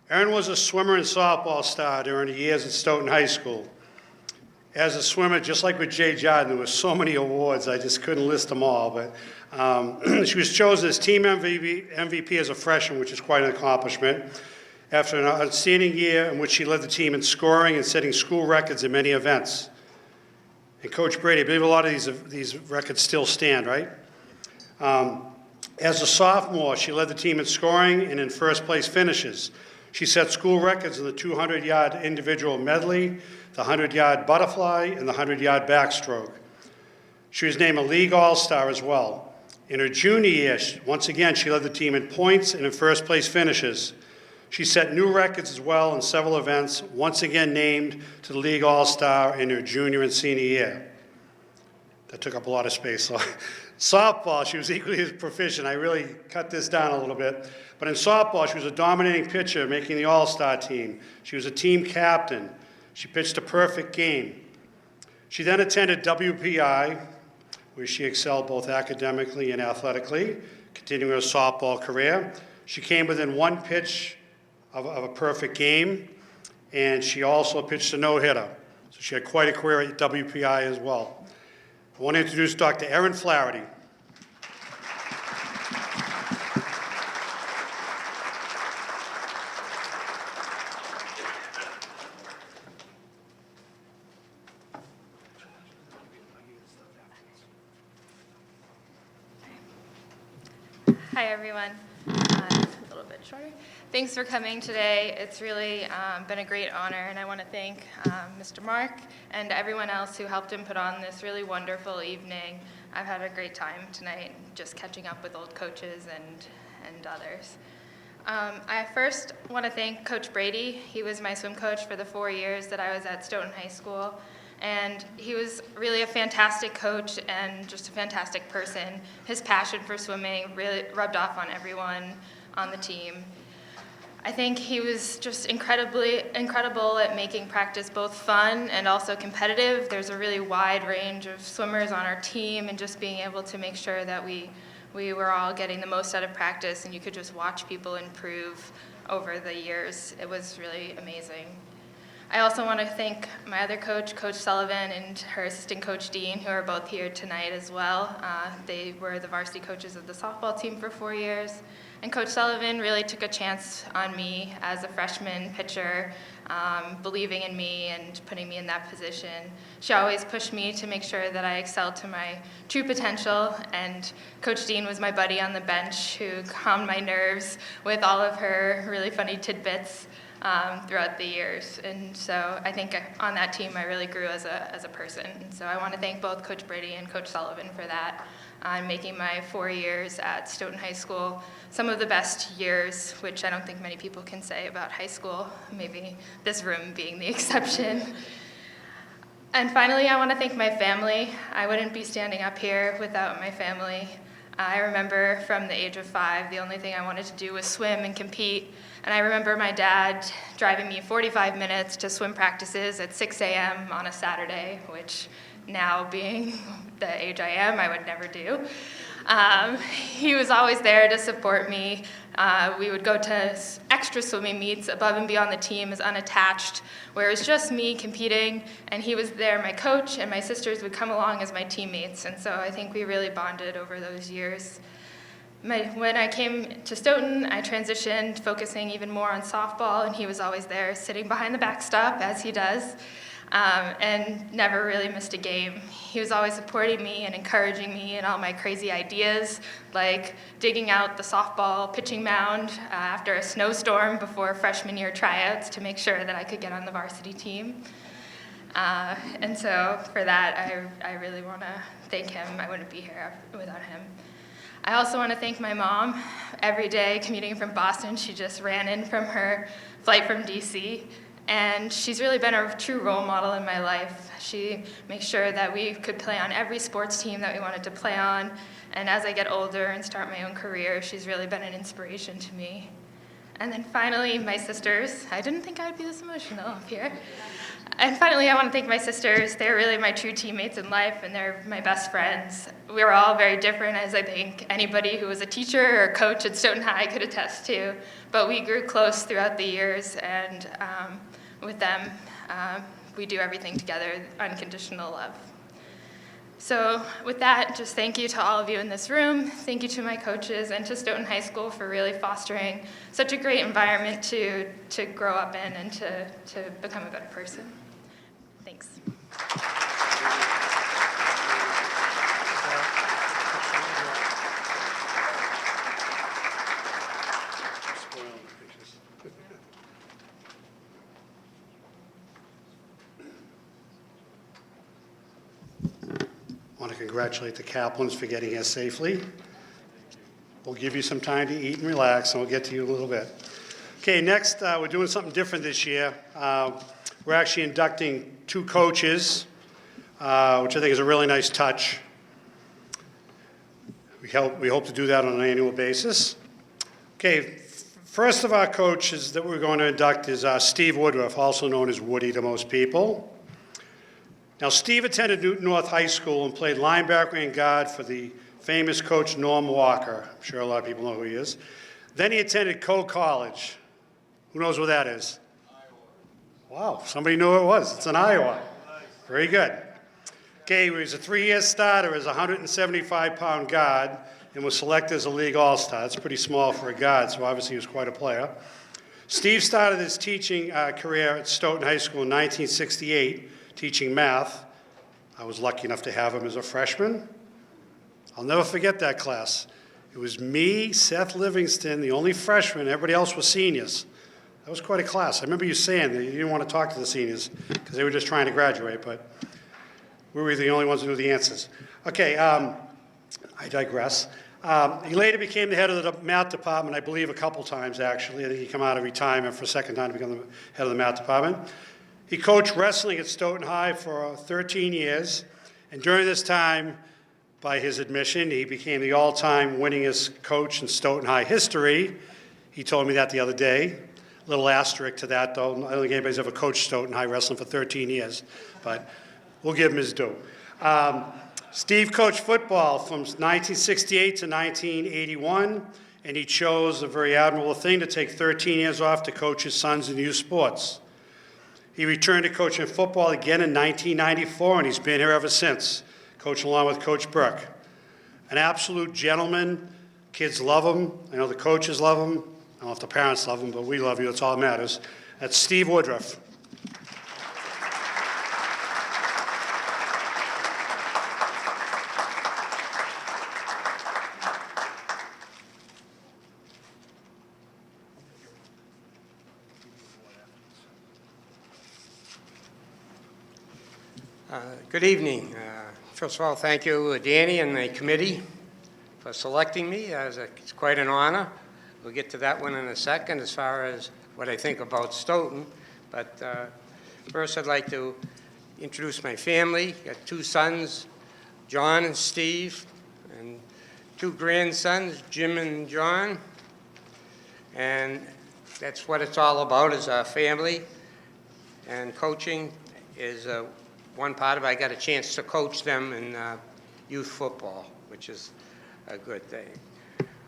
Erin was a swimmer and softball star during the years at Stoughton High School. As a swimmer, just like with Jay Jhadon, there were so many awards, I just couldn't list them all, but she was chosen as team MVP as a freshman, which is quite an accomplishment, after an outstanding year in which she led the team in scoring and setting school records in many events. And Coach Brady, I believe a lot of these records still stand, right? As a sophomore, she led the team in scoring and in first-place finishes. She set school records in the 200-yard individual medley, the 100-yard butterfly, and the 100-yard backstroke. She was named a league all-star as well. In her junior year, once again, she led the team in points and in first-place finishes. She set new records as well in several events, once again named to the league all-star in her junior and senior year. That took up a lot of space. So, softball, she was equally as proficient. I really cut this down a little bit. But in softball, she was a dominating pitcher, making the all-star team. She was a team captain. She pitched a perfect game. She then attended WPI, where she excelled both academically and athletically, continuing her softball career. She came within one pitch of a perfect game, and she also pitched a no-hitter. So she had quite a career at WPI as well. I want to introduce Dr. Erin Flaherty. Hi, everyone. A little bit shorter. Thanks for coming today. It's really been a great honor, and I want to thank Mr. Mark and everyone else who helped him put on this really wonderful evening. I've had a great time tonight, just catching up with old coaches and others. I first want to thank Coach Brady. He was my swim coach for the 4 years that I was at Stoughton High School. And he was really a fantastic coach and just a fantastic person. His passion for swimming really rubbed off on everyone on the team. I think he was just incredible at making practice both fun and also competitive. There's a really wide range of swimmers on our team, and just being able to make sure that we were all getting the most out of practice, and you could just watch people improve over the years. It was really amazing. I also want to thank my other coach, Coach Sullivan, and her assistant coach, Dean, who are both here tonight as well. They were the varsity coaches of the softball team for 4 years. And Coach Sullivan really took a chance on me as a freshman pitcher, believing in me and putting me in that position. She always pushed me to make sure that I excelled to my true potential, and Coach Dean was my buddy on the bench who calmed my nerves with all of her really funny tidbits throughout the years. And so I think on that team I really grew as a person. And so I want to thank both Coach Brady and Coach Sullivan for that, making my 4 years at Stoughton High School some of the best years, which I don't think many people can say about high school, maybe this room being the exception. And finally, I want to thank my family. I wouldn't be standing up here without my family. I remember from the age of 5, the only thing I wanted to do was swim and compete. And I remember my dad driving me 45 minutes to swim practices at 6 a.m. on a Saturday, which now being the age I am, I would never do. He was always there to support me. We would go to extra swimming meets above and beyond the team as unattached, where it was just me competing, and he was there, my coach, and my sisters would come along as my teammates. And so I think we really bonded over those years. When I came to Stoughton, I transitioned, focusing even more on softball, and he was always there sitting behind the backstop, as he does, and never really missed a game. He was always supporting me and encouraging me in all my crazy ideas, like digging out the softball pitching mound after a snowstorm before freshman year tryouts to make sure that I could get on the varsity team. And so for that, I really want to thank him. I wouldn't be here without him. I also want to thank my mom. Every day, commuting from Boston, she just ran in from her flight from DC, and she's really been a true role model in my life. She makes sure that we could play on every sports team that we wanted to play on, and as I get older and start my own career, she's really been an inspiration to me. And then finally, my sisters. I didn't think I'd be this emotional up here. And finally, I want to thank my sisters. They're really my true teammates in life, and they're my best friends. We were all very different, as I think anybody who was a teacher or coach at Stoughton High could attest to. But we grew close throughout the years, and with them, we do everything together, unconditional love. So with that, just thank you to all of you in this room. Thank you to my coaches and to Stoughton High School for really fostering such a great environment to grow up in and to become a better person. Thanks. Want to congratulate the Kaplans for getting here safely. We'll give you some time to eat and relax, and we'll get to you in a little bit. Okay, next, we're doing something different this year. We're actually inducting 2 coaches, which I think is a really nice touch. We hope to do that on an annual basis. Okay, first of our coaches that we're going to induct is Steve Woodruff, also known as Woody to most people. Now, Steve attended Newton North High School and played linebacker and guard for the famous coach Norm Walker. I'm sure a lot of people know who he is. Then he attended Coe College. Who knows where that is? Iowa. Wow, somebody knew where it was. It's in Iowa. Very good. Okay, he was a 3-year starter as a 175-pound guard and was selected as a league all-star. That's pretty small for a guard, so obviously he was quite a player. Steve started his teaching career at Stoughton High School in 1968, teaching math. I was lucky enough to have him as a freshman. I'll never forget that class. It was me, Seth Livingston, the only freshman. Everybody else was seniors. That was quite a class. I remember you saying that you didn't want to talk to the seniors because they were just trying to graduate, but we were the only ones who knew the answers. Okay, I digress. He later became the head of the math department, I believe a couple times, actually. I think he came out of retirement for a second time to become the head of the math department. He coached wrestling at Stoughton High for 13 years, and during this time, by his admission, he became the all-time winningest coach in Stoughton High history. He told me that the other day. A little asterisk to that, though. I don't think anybody's ever coached Stoughton High wrestling for 13 years, but we'll give him his due. Steve coached football from 1968 to 1981, and he chose a very admirable thing to take 13 years off to coach his sons in youth sports. He returned to coaching football again in 1994, and he's been here ever since, coaching along with Coach Burke. An absolute gentleman. Kids love him. I know the coaches love him. I don't know if the parents love him, but we love you. That's all that matters. That's Steve Woodruff. Good evening. First of all, thank you, Danny and the committee for selecting me. It's quite an honor. We'll get to that one in a second as far as what I think about Stoughton. But first I'd like to introduce my family. Got 2 sons, John and Steve, and 2 grandsons, Jim and John. And that's what it's all about, is our family. And coaching is one part of it. I got a chance to coach them in youth football, which is a good thing.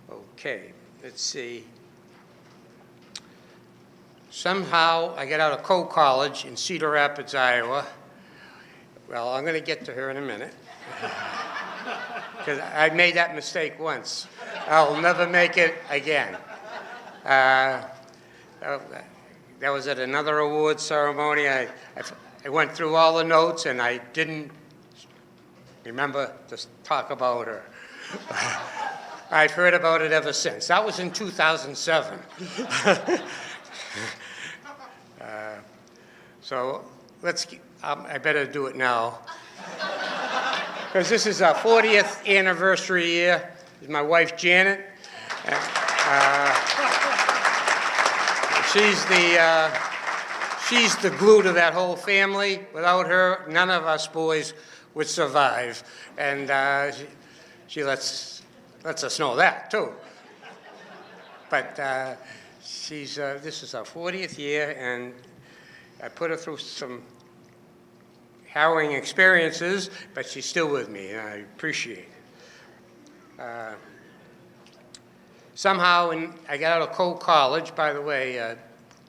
Okay, let's see. Somehow I got out of Coe College in Cedar Rapids, Iowa. Well, I'm going to get to her in a minute. Because I made that mistake once. I'll never make it again. That was at another award ceremony. I went through all the notes, and I didn't remember to talk about her. I've heard about it ever since. That was in 2007. So I better do it now. Because this is our 40th anniversary year. This is my wife, Janet. She's the glue to that whole family. Without her, none of us boys would survive. And she lets us know that, too. But this is our 40th year, and I put her through some harrowing experiences, but she's still with me, and I appreciate it. Somehow, I got out of Coe College, by the way,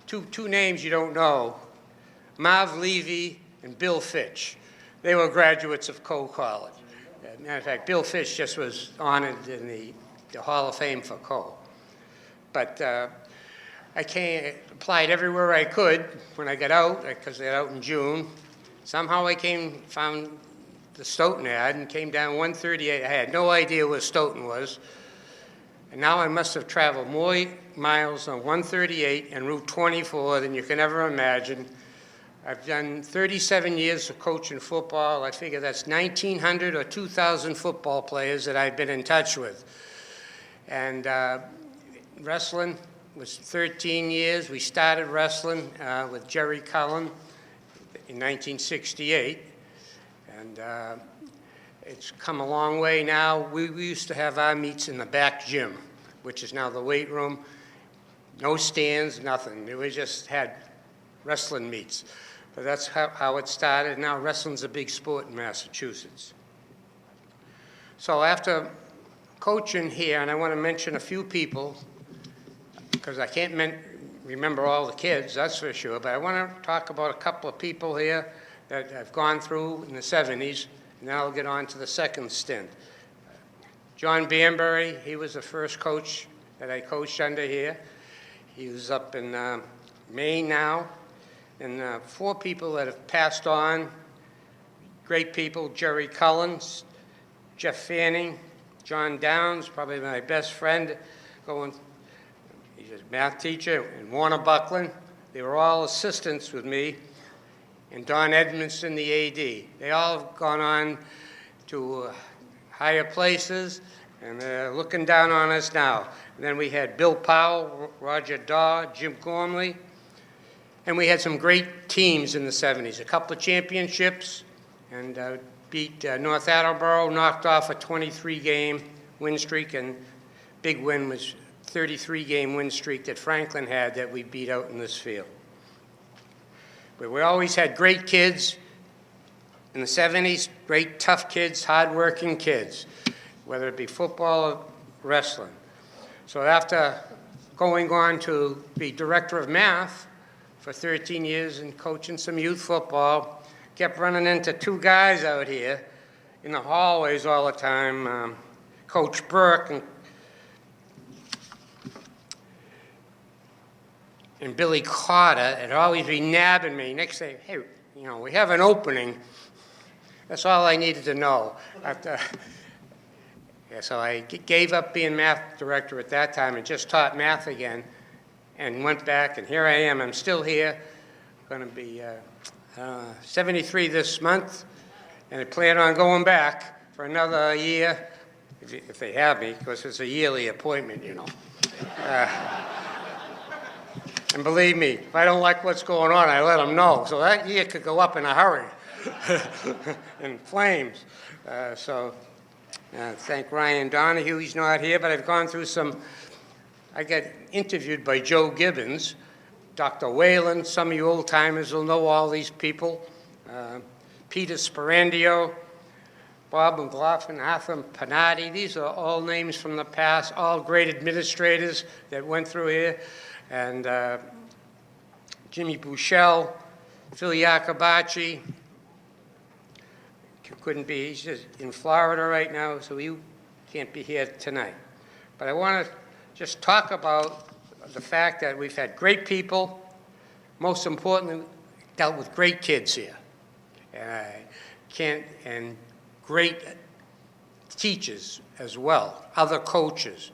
two names you don't know, Marv Levy and Bill Fitch. They were graduates of Coe College. Matter of fact, Bill Fitch just was honored in the Hall of Fame for Coe. But I applied everywhere I could when I got out, because I got out in June. Somehow I found the Stoughton ad and came down 138. I had no idea where Stoughton was. And now I must have traveled more miles on 138 and Route 24 than you can ever imagine. I've done 37 years of coaching football. I figure that's 1,900 or 2,000 football players that I've been in touch with. And wrestling was 13 years. We started wrestling with Jerry Cullen in 1968. And it's come a long way now. We used to have our meets in the back gym, which is now the weight room. No stands, nothing. We just had wrestling meets. But that's how it started. Now wrestling's a big sport in Massachusetts. So after coaching here, and I want to mention a few people, because I can't remember all the kids, that's for sure, but I want to talk about a couple of people here that I've gone through in the 70s, and then I'll get on to the second stint. John Banbury, he was the first coach that I coached under here. He was up in Maine now. And 4 people that have passed on, great people: Jerry Cullen, Jeff Fanning, John Downs, probably my best friend, he's a math teacher, and Warner Buckland. They were all assistants with me, and Don Edmondson, the AD. They all have gone on to higher places, and they're looking down on us now. And then we had Bill Powell, Roger Daw, Jim Gormley. And we had some great teams in the 70s, a couple of championships, and beat North Attleboro, knocked off a 23-game win streak, and big win was 33-game win streak that Franklin had that we beat out in this field. But we always had great kids in the 70s, great tough kids, hard-working kids, whether it be football or wrestling. So after going on to be director of math for 13 years and coaching some youth football, kept running into 2 guys out here in the hallways all the time, Coach Burke and Billy Carter. It'd always be nabbing me. Next day, hey, we have an opening. That's all I needed to know. So I gave up being math director at that time and just taught math again, and went back, and here I am. I'm still here. I'm going to be 73 this month, and I plan on going back for another year, if they have me, because it's a yearly appointment, And believe me, if I don't like what's going on, I let them know. So that year could go up in a hurry, in flames. Thank Ryan Donahue. He's not here, but I've gone through I got interviewed by Joe Gibbons, Dr. Whalen. Some of you old-timers will know all these people. Peter Sperandio, Bob McLaughlin, Arthur Panatti. These are all names from the past, all great administrators that went through here. And Jimmy Bouchel, Phil Iacobacci. Couldn't be, he's just in Florida right now, so he can't be here tonight. But I want to just talk about the fact that we've had great people, most importantly, dealt with great kids here. And great teachers as well, other coaches.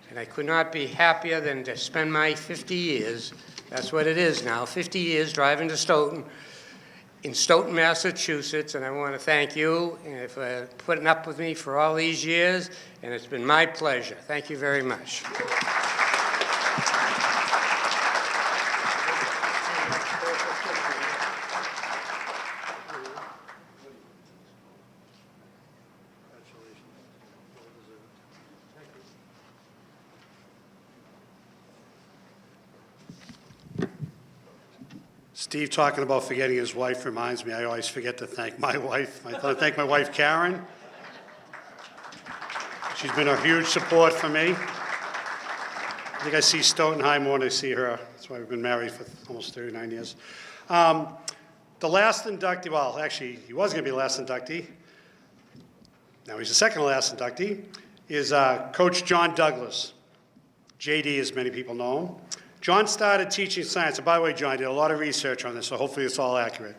And I could not be happier than to spend my 50 years, that's what it is now, 50 years driving to Stoughton, in Stoughton, Massachusetts, and I want to thank you for putting up with me for all these years, and it's been my pleasure. Thank you very much. Steve talking about forgetting his wife reminds me I always forget to thank my wife. I thought I'd thank my wife, Karen. She's been a huge support for me. I think I see Stoughton High more than I see her. That's why we've been married for almost 39 years. The last inductee, well, actually, he was going to be the last inductee. Now he's the second to last inductee, is Coach John Douglas. JD, as many people know him. John started teaching science, and by the way, John did a lot of research on this, so hopefully it's all accurate.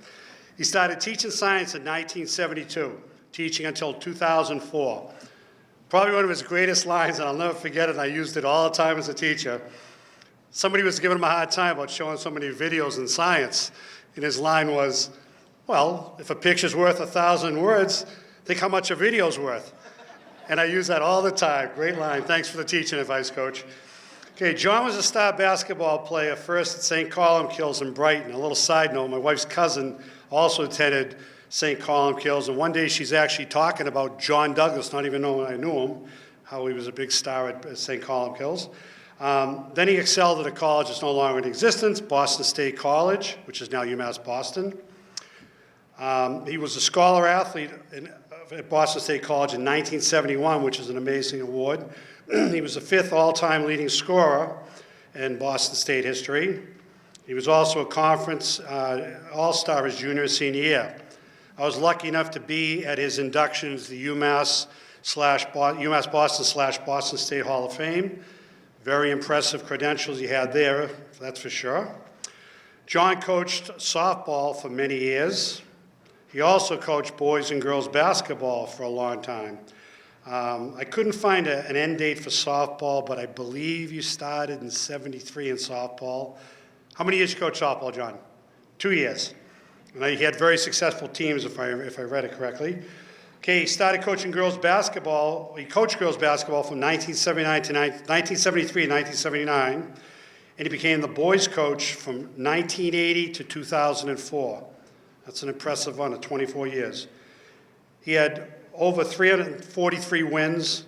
He started teaching science in 1972, teaching until 2004. Probably one of his greatest lines, and I'll never forget it, and I used it all the time as a teacher. Somebody was giving him a hard time about showing so many videos in science, And his line was, well, if a picture's worth 1,000 words, think how much a video's worth. And I use that all the time. Great line. Thanks for the teaching advice, Coach. Okay, John was a star basketball player, first at St. Columbkills in Brighton. A little side note, my wife's cousin also attended St. Columbkills, and one day she's actually talking about John Douglas, not even knowing I knew him, how he was a big star at St. Columbkills. Then he excelled at a college that's no longer in existence, Boston State College, which is now UMass Boston. He was a scholar athlete at Boston State College in 1971, which is an amazing award. He was the 5th all-time leading scorer in Boston State history. He was also a conference all-star his junior and senior year. I was lucky enough to be at his induction into the UMass Boston State Hall of Fame. Very impressive credentials he had there, that's for sure. John coached softball for many years. He also coached boys and girls basketball for a long time. I couldn't find an end date for softball, but I believe you started in '73 in softball. How many years you coached softball, John? 2 years. And he had very successful teams, if I read it correctly. Okay, he started coaching girls basketball. He coached girls basketball from 1973 to 1979, and he became the boys coach from 1980 to 2004. That's an impressive run of 24 years. He had over 343 wins.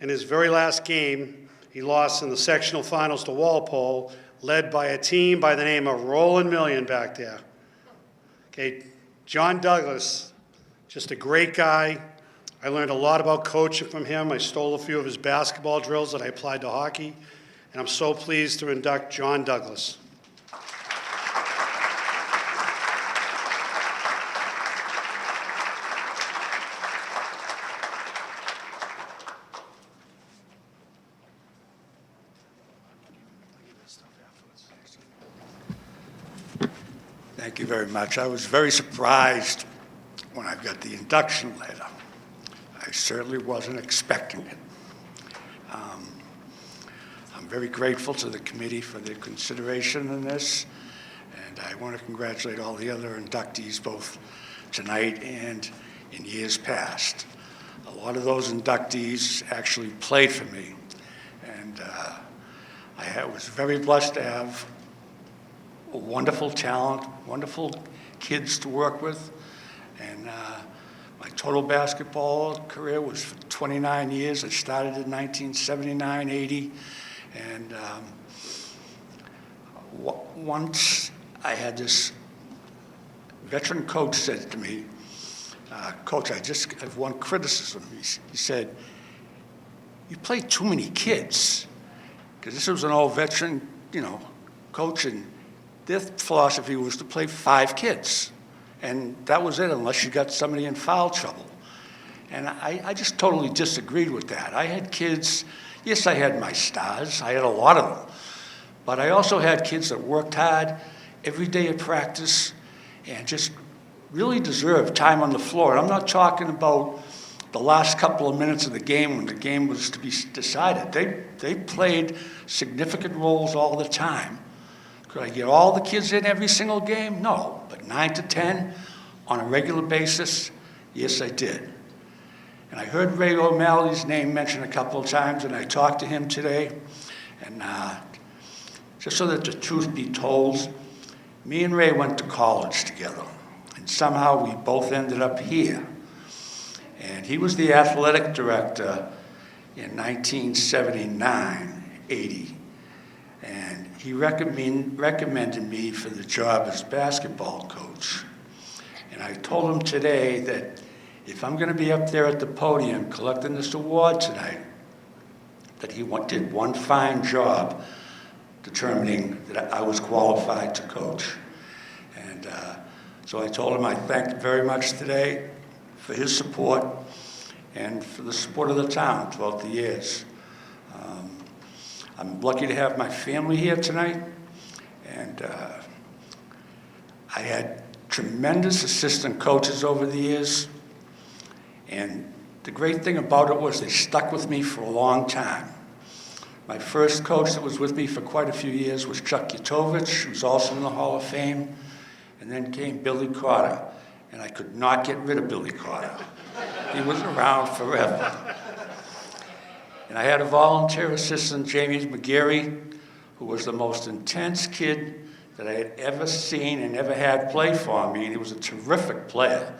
In his very last game, he lost in the sectional finals to Walpole, led by a team by the name of Roland Million back there. Okay, John Douglas, just a great guy. I learned a lot about coaching from him. I stole a few of his basketball drills that I applied to hockey, and I'm so pleased to induct John Douglas. Thank you very much. I was very surprised when I got the induction letter. I certainly wasn't expecting it. I'm very grateful to the committee for their consideration in this, and I want to congratulate all the other inductees, both tonight and in years past. A lot of those inductees actually played for me, and I was very blessed to have a wonderful talent, wonderful kids to work with, and my total basketball career was for 29 years. I started in 1979, 80, and once I had this veteran coach said to me, Coach, I just have one criticism. He said, you play too many kids, because this was an old veteran, coach, and their philosophy was to play 5 kids. And that was it, unless you got somebody in foul trouble. And I just totally disagreed with that. I had kids, yes, I had my stars. I had a lot of them. But I also had kids that worked hard every day at practice and just really deserved time on the floor. And I'm not talking about the last couple of minutes of the game when the game was to be decided. They played significant roles all the time. Could I get all the kids in every single game? No, but 9 to 10 on a regular basis, yes, I did. And I heard Ray O'Malley's name mentioned a couple of times, and I talked to him today. And just so that the truth be told, me and Ray went to college together, and somehow we both ended up here. And he was the athletic director in 1979, 80. And he recommended me for the job as basketball coach. And I told him today that if I'm going to be up there at the podium collecting this award tonight, that he did one fine job determining that I was qualified to coach. And so I told him I thanked him very much today for his support and for the support of the town throughout the years. I'm lucky to have my family here tonight, and I had tremendous assistant coaches over the years, and the great thing about it was they stuck with me for a long time. My first coach that was with me for quite a few years was Chuck Yutovich, who's also in the Hall of Fame, And then came Billy Carter, and I could not get rid of Billy Carter. He was around forever. And I had a volunteer assistant, Jamie McGarry, who was the most intense kid that I had ever seen and ever had play for me, and he was a terrific player.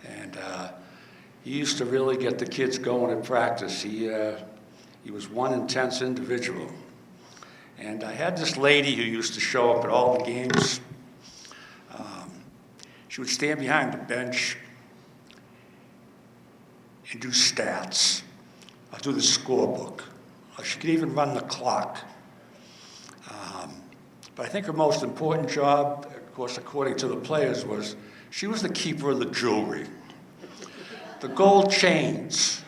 And he used to really get the kids going at practice. He was one intense individual. And I had this lady who used to show up at all the games. She would stand behind the bench and do stats. I'll do the scorebook. She could even run the clock. But I think her most important job, of course, according to the players, was she was the keeper of the jewelry. The gold chains,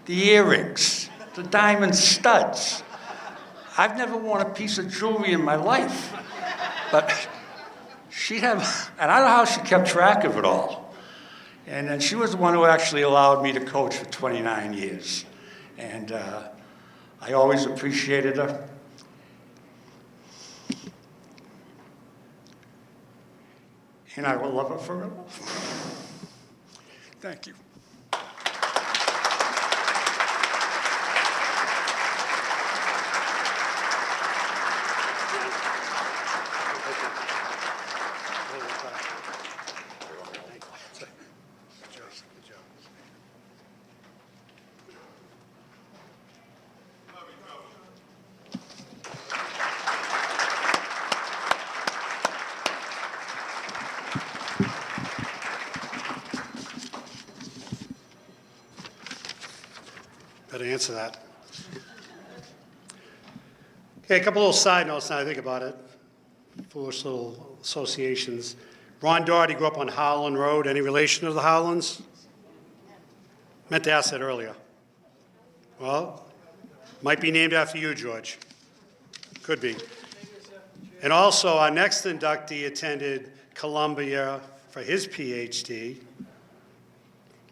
the earrings, the diamond studs. I've never worn a piece of jewelry in my life, but she'd have, and I don't know how she kept track of it all. And then she was the one who actually allowed me to coach for 29 years. And I always appreciated her. And I will love her forever. Thank you. Better answer that. Okay, a couple little side notes now I think about it. Foolish little associations. Ron Doherty grew up on Howland Road. Any relation to the Howlands? Meant to ask that earlier. Well, might be named after you, George. Could be. And also, our next inductee attended Columbia for his PhD,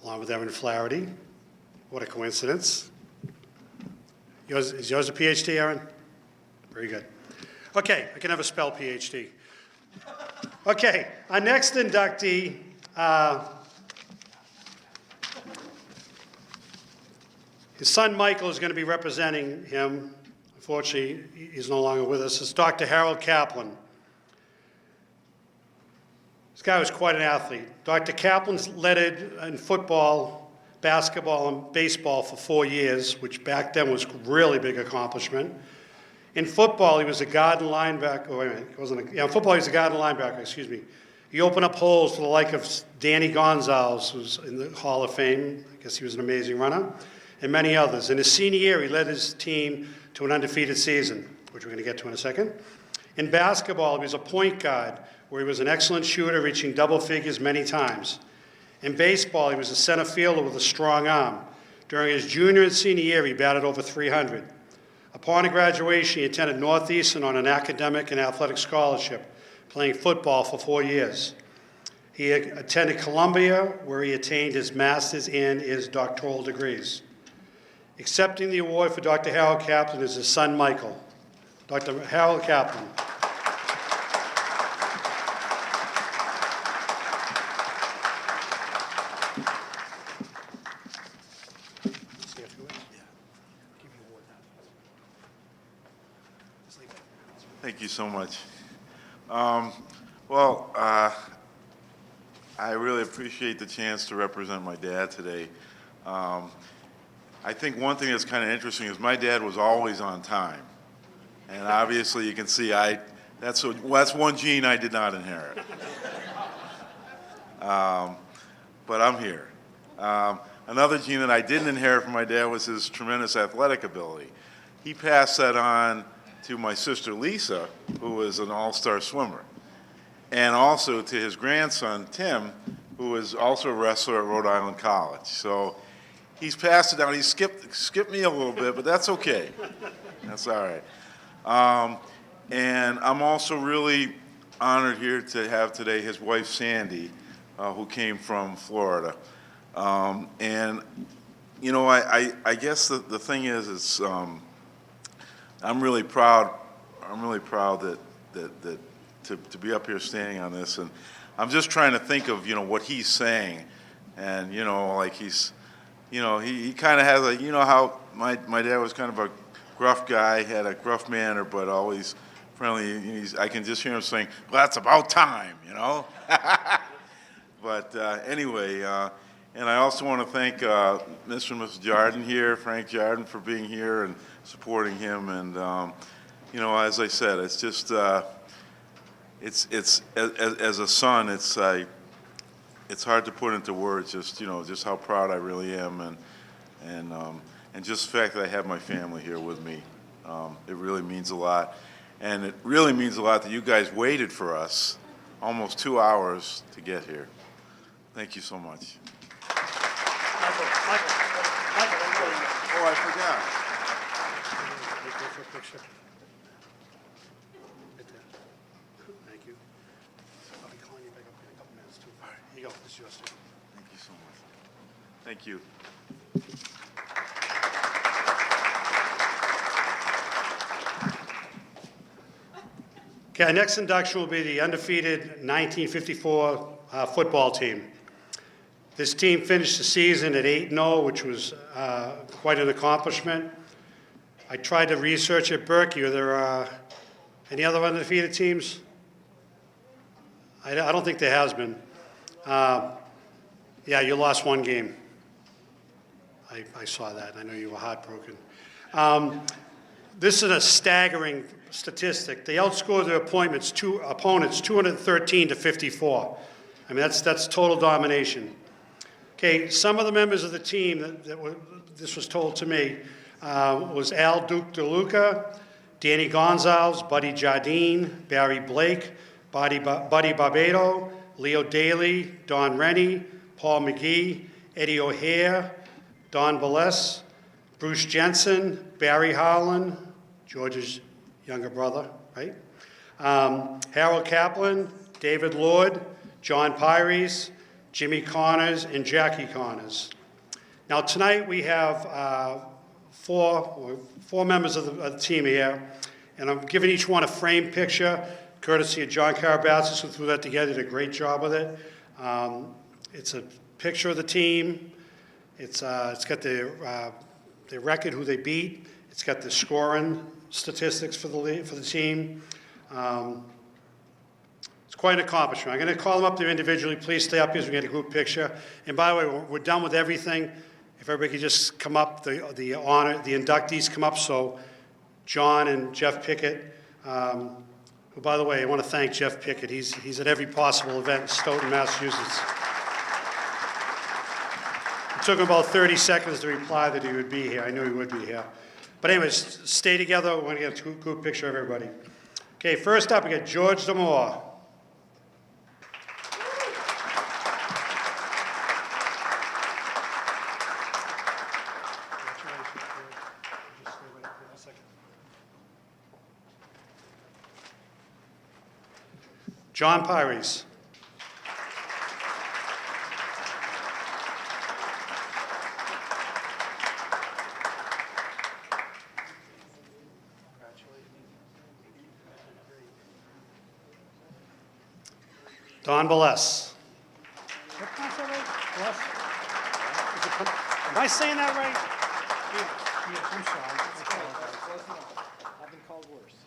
along with Erin Flaherty. What a coincidence. Is yours a PhD, Erin? Very good. Okay, I can never spell PhD. Okay, our next inductee, his son Michael is going to be representing him. Unfortunately, he's no longer with us. It's Dr. Harold Kaplan. This guy was quite an athlete. Dr. Kaplan's led it in football, basketball, and baseball for 4 years, which back then was a really big accomplishment. In football, he was a guard and linebacker. Oh, wait a minute. He wasn't in football, he was a guard and linebacker, excuse me. He opened up holes for the like of Danny Gonzalez, who's in the Hall of Fame. I guess he was an amazing runner, and many others. In his senior year, he led his team to an undefeated season, which we're going to get to in a second. In basketball, he was a point guard, where he was an excellent shooter, reaching double figures many times. In baseball, he was a center fielder with a strong arm. During his junior and senior year, he batted over 300. Upon graduation, he attended Northeastern on an academic and athletic scholarship, playing football for 4 years. He attended Columbia, where he attained his master's and his doctoral degrees. Accepting the award for Dr. Harold Kaplan is his son, Michael. Dr. Harold Kaplan. Thank you so much. I really appreciate the chance to represent my dad today. I think one thing that's kind of interesting is my dad was always on time. And obviously you can see that's one gene I did not inherit. But I'm here. Another gene that I didn't inherit from my dad was his tremendous athletic ability. He passed that on to my sister Lisa, who was an all-star swimmer, and also to his grandson Tim, who was also a wrestler at Rhode Island College. So he's passed it down. He skipped me a little bit, but that's okay. That's all right. And I'm also really honored here to have today his wife Sandy, who came from Florida. And you know, I guess the thing is I'm really proud. I'm really proud that to be up here standing on this, and I'm just trying to think of, what he's saying, and, like he kind of has how my dad was kind of a gruff guy, had a gruff manner, but always friendly. I can just hear him saying, well, that's about time, But anyway, and I also want to thank Mr. and Mrs. Jardin here, Frank Jardin, for being here and supporting him. And, as I said, it's just, it's as a son, it's hard to put into words just how proud I really am, and just the fact that I have my family here with me. It really means a lot. And it really means a lot that you guys waited for us almost 2 hours to get here. Thank you so much. Michael. Oh, I forgot. Go for a picture. Right there. Thank you. I'll be calling you back up in a couple minutes, too. All right, here you go. This is yours, too. Thank you so much. Thank you. Okay, our next induction will be the undefeated 1954 football team. This team finished the season at 8-0, which was quite an accomplishment. I tried to research at Berkey. Are there any other undefeated teams? I don't think there has been. Yeah, you lost one game. I saw that. I know you were heartbroken. This is a staggering statistic. They outscored their opponents 213 to 54. I mean, that's total domination. Okay, some of the members of the team this was told to me was Al Duke DeLuca, Danny Gonzalez, Buddy Jardin, Barry Blake, Buddy Barbado, Leo Daly, Don Rennie, Paul McGee, Eddie O'Hare, Don Balles, Bruce Jensen, Barry Howland, George's younger brother, right? Harold Kaplan, David Lord, John Pyries, Jimmy Connors, and Jackie Connors. Now tonight we have four members of the team here, and I'm giving each one a framed picture, courtesy of John Carabassis, who threw that together, did a great job with it. It's a picture of the team. It's got their record, who they beat. It's got the scoring statistics for the team. It's quite an accomplishment. I'm going to call them up there individually. Please stay up here so we get a group picture. And by the way, we're done with everything. If everybody could just come up, the inductees come up. So John and Jeff Pickett. Who, by the way, I want to thank Jeff Pickett. He's at every possible event in Stoughton, Massachusetts. It took him about 30 seconds to reply that he would be here. I knew he would be here. But anyways, stay together. We're going to get a group picture of everybody. Okay, first up, we got George Demore. John Pyries. Don Balles. Am I saying that right? Yeah, I'm sorry. I've been called worse.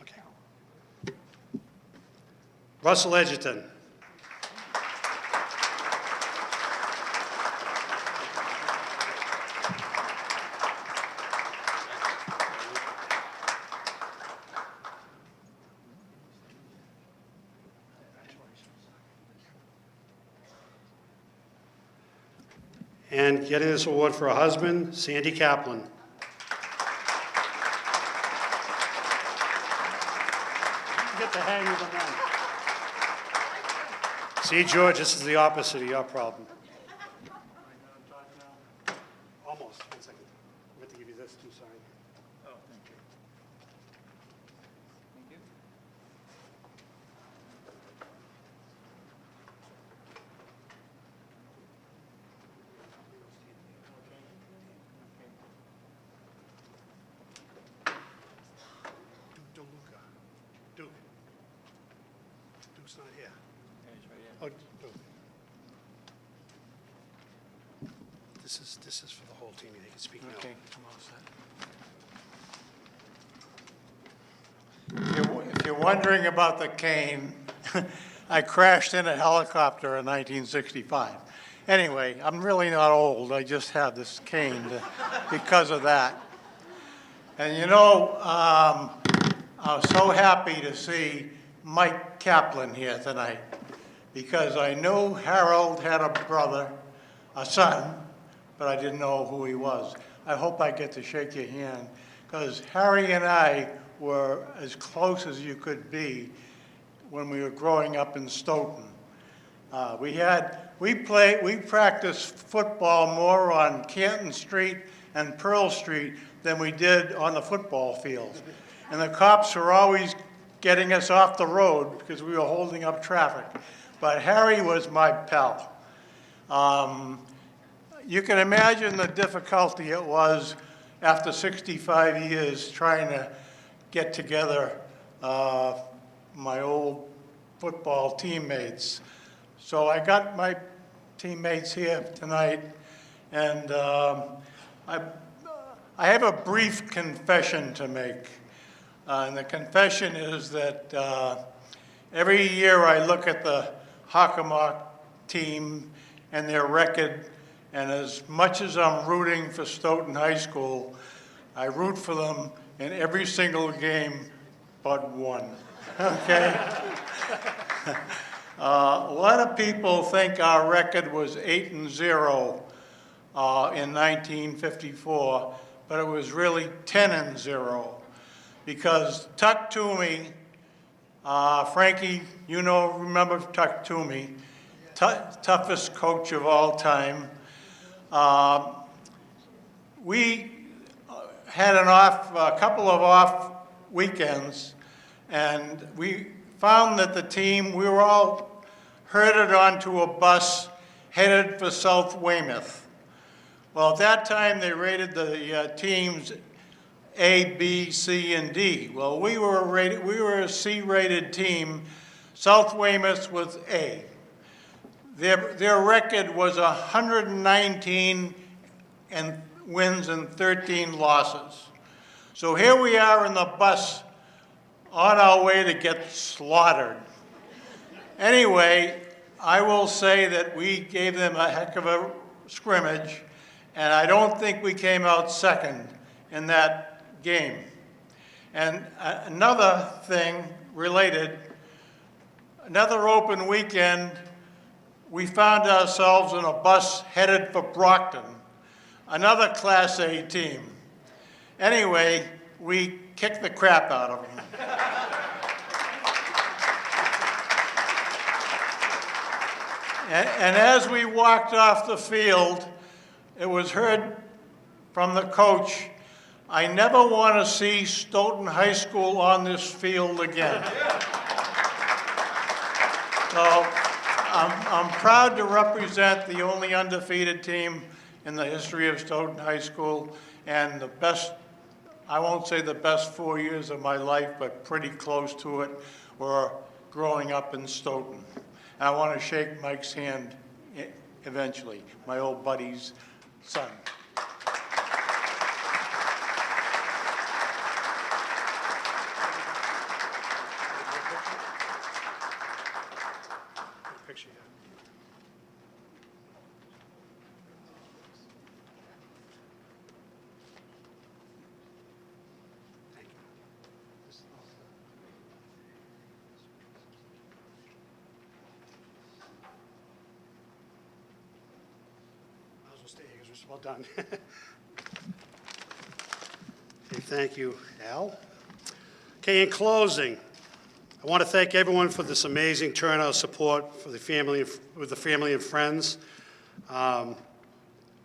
Okay. Russell Edgerton. And getting this award for her husband, Sandy Kaplan. Get the hang of the men. See, George, this is the opposite of your problem. Almost. 1 second. I'm going to give you this too, sorry. Oh, thank you. Thank you. DeLuca. Luke's not here. Oh, This is for the whole team. They can speak now. Okay, I'm all set. If you're wondering about the cane, I crashed in a helicopter in 1965. Anyway, I'm really not old. I just have this cane because of that. And you know, I was so happy to see Mike Kaplan here tonight because I knew Harold had a brother, a son, but I didn't know who he was. I hope I get to shake your hand because Harry and I were as close as you could be when we were growing up in Stoughton. We practiced football more on Canton Street and Pearl Street than we did on the football field. And the cops were always getting us off the road because we were holding up traffic. But Harry was my pal. You can imagine the difficulty it was after 65 years trying to get together my old football teammates. So I got my teammates here tonight, and I have a brief confession to make. And the confession is that every year I look at the Hockomock team and their record, and as much as I'm rooting for Stoughton High School, I root for them in every single game but one, okay? A lot of people think our record was 8-0 in 1954, but it was really 10-0 because Tuck Toomey, Frankie, you know, remember Tuck Toomey, toughest coach of all time. We had a couple of off weekends, and we found that the team, we were all herded onto a bus headed for South Weymouth. Well, at that time, they rated the teams A, B, C, and D. Well, we were a C-rated team. South Weymouth was A. Their record was 119 wins and 13 losses. So here we are in the bus on our way to get slaughtered. Anyway, I will say that we gave them a heck of a scrimmage, and I don't think we came out second in that game. And another thing related, another open weekend, we found ourselves in a bus headed for Brockton, another Class A team. Anyway, we kicked the crap out of them. And as we walked off the field, it was heard from the coach, I never want to see Stoughton High School on this field again. So I'm proud to represent the only undefeated team in the history of Stoughton High School, and the best, I won't say the best 4 years of my life, but pretty close to it, were growing up in Stoughton. And I want to shake Mike's hand eventually, my old buddy's son. Picture, yeah. Thank you. Might as well stay here because we're just about done. Okay, thank you, Al. Okay, in closing, I want to thank everyone for this amazing turnout of support for the family, with the family and friends. I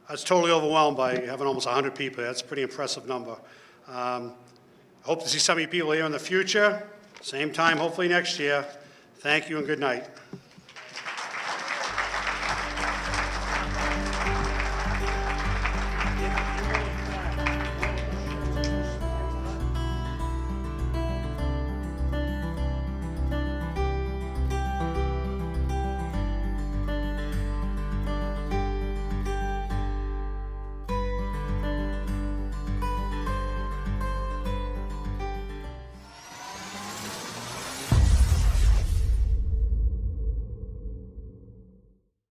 was totally overwhelmed by having almost 100 people. That's a pretty impressive number. I hope to see some of you people here in the future. Same time, hopefully next year. Thank you and good night.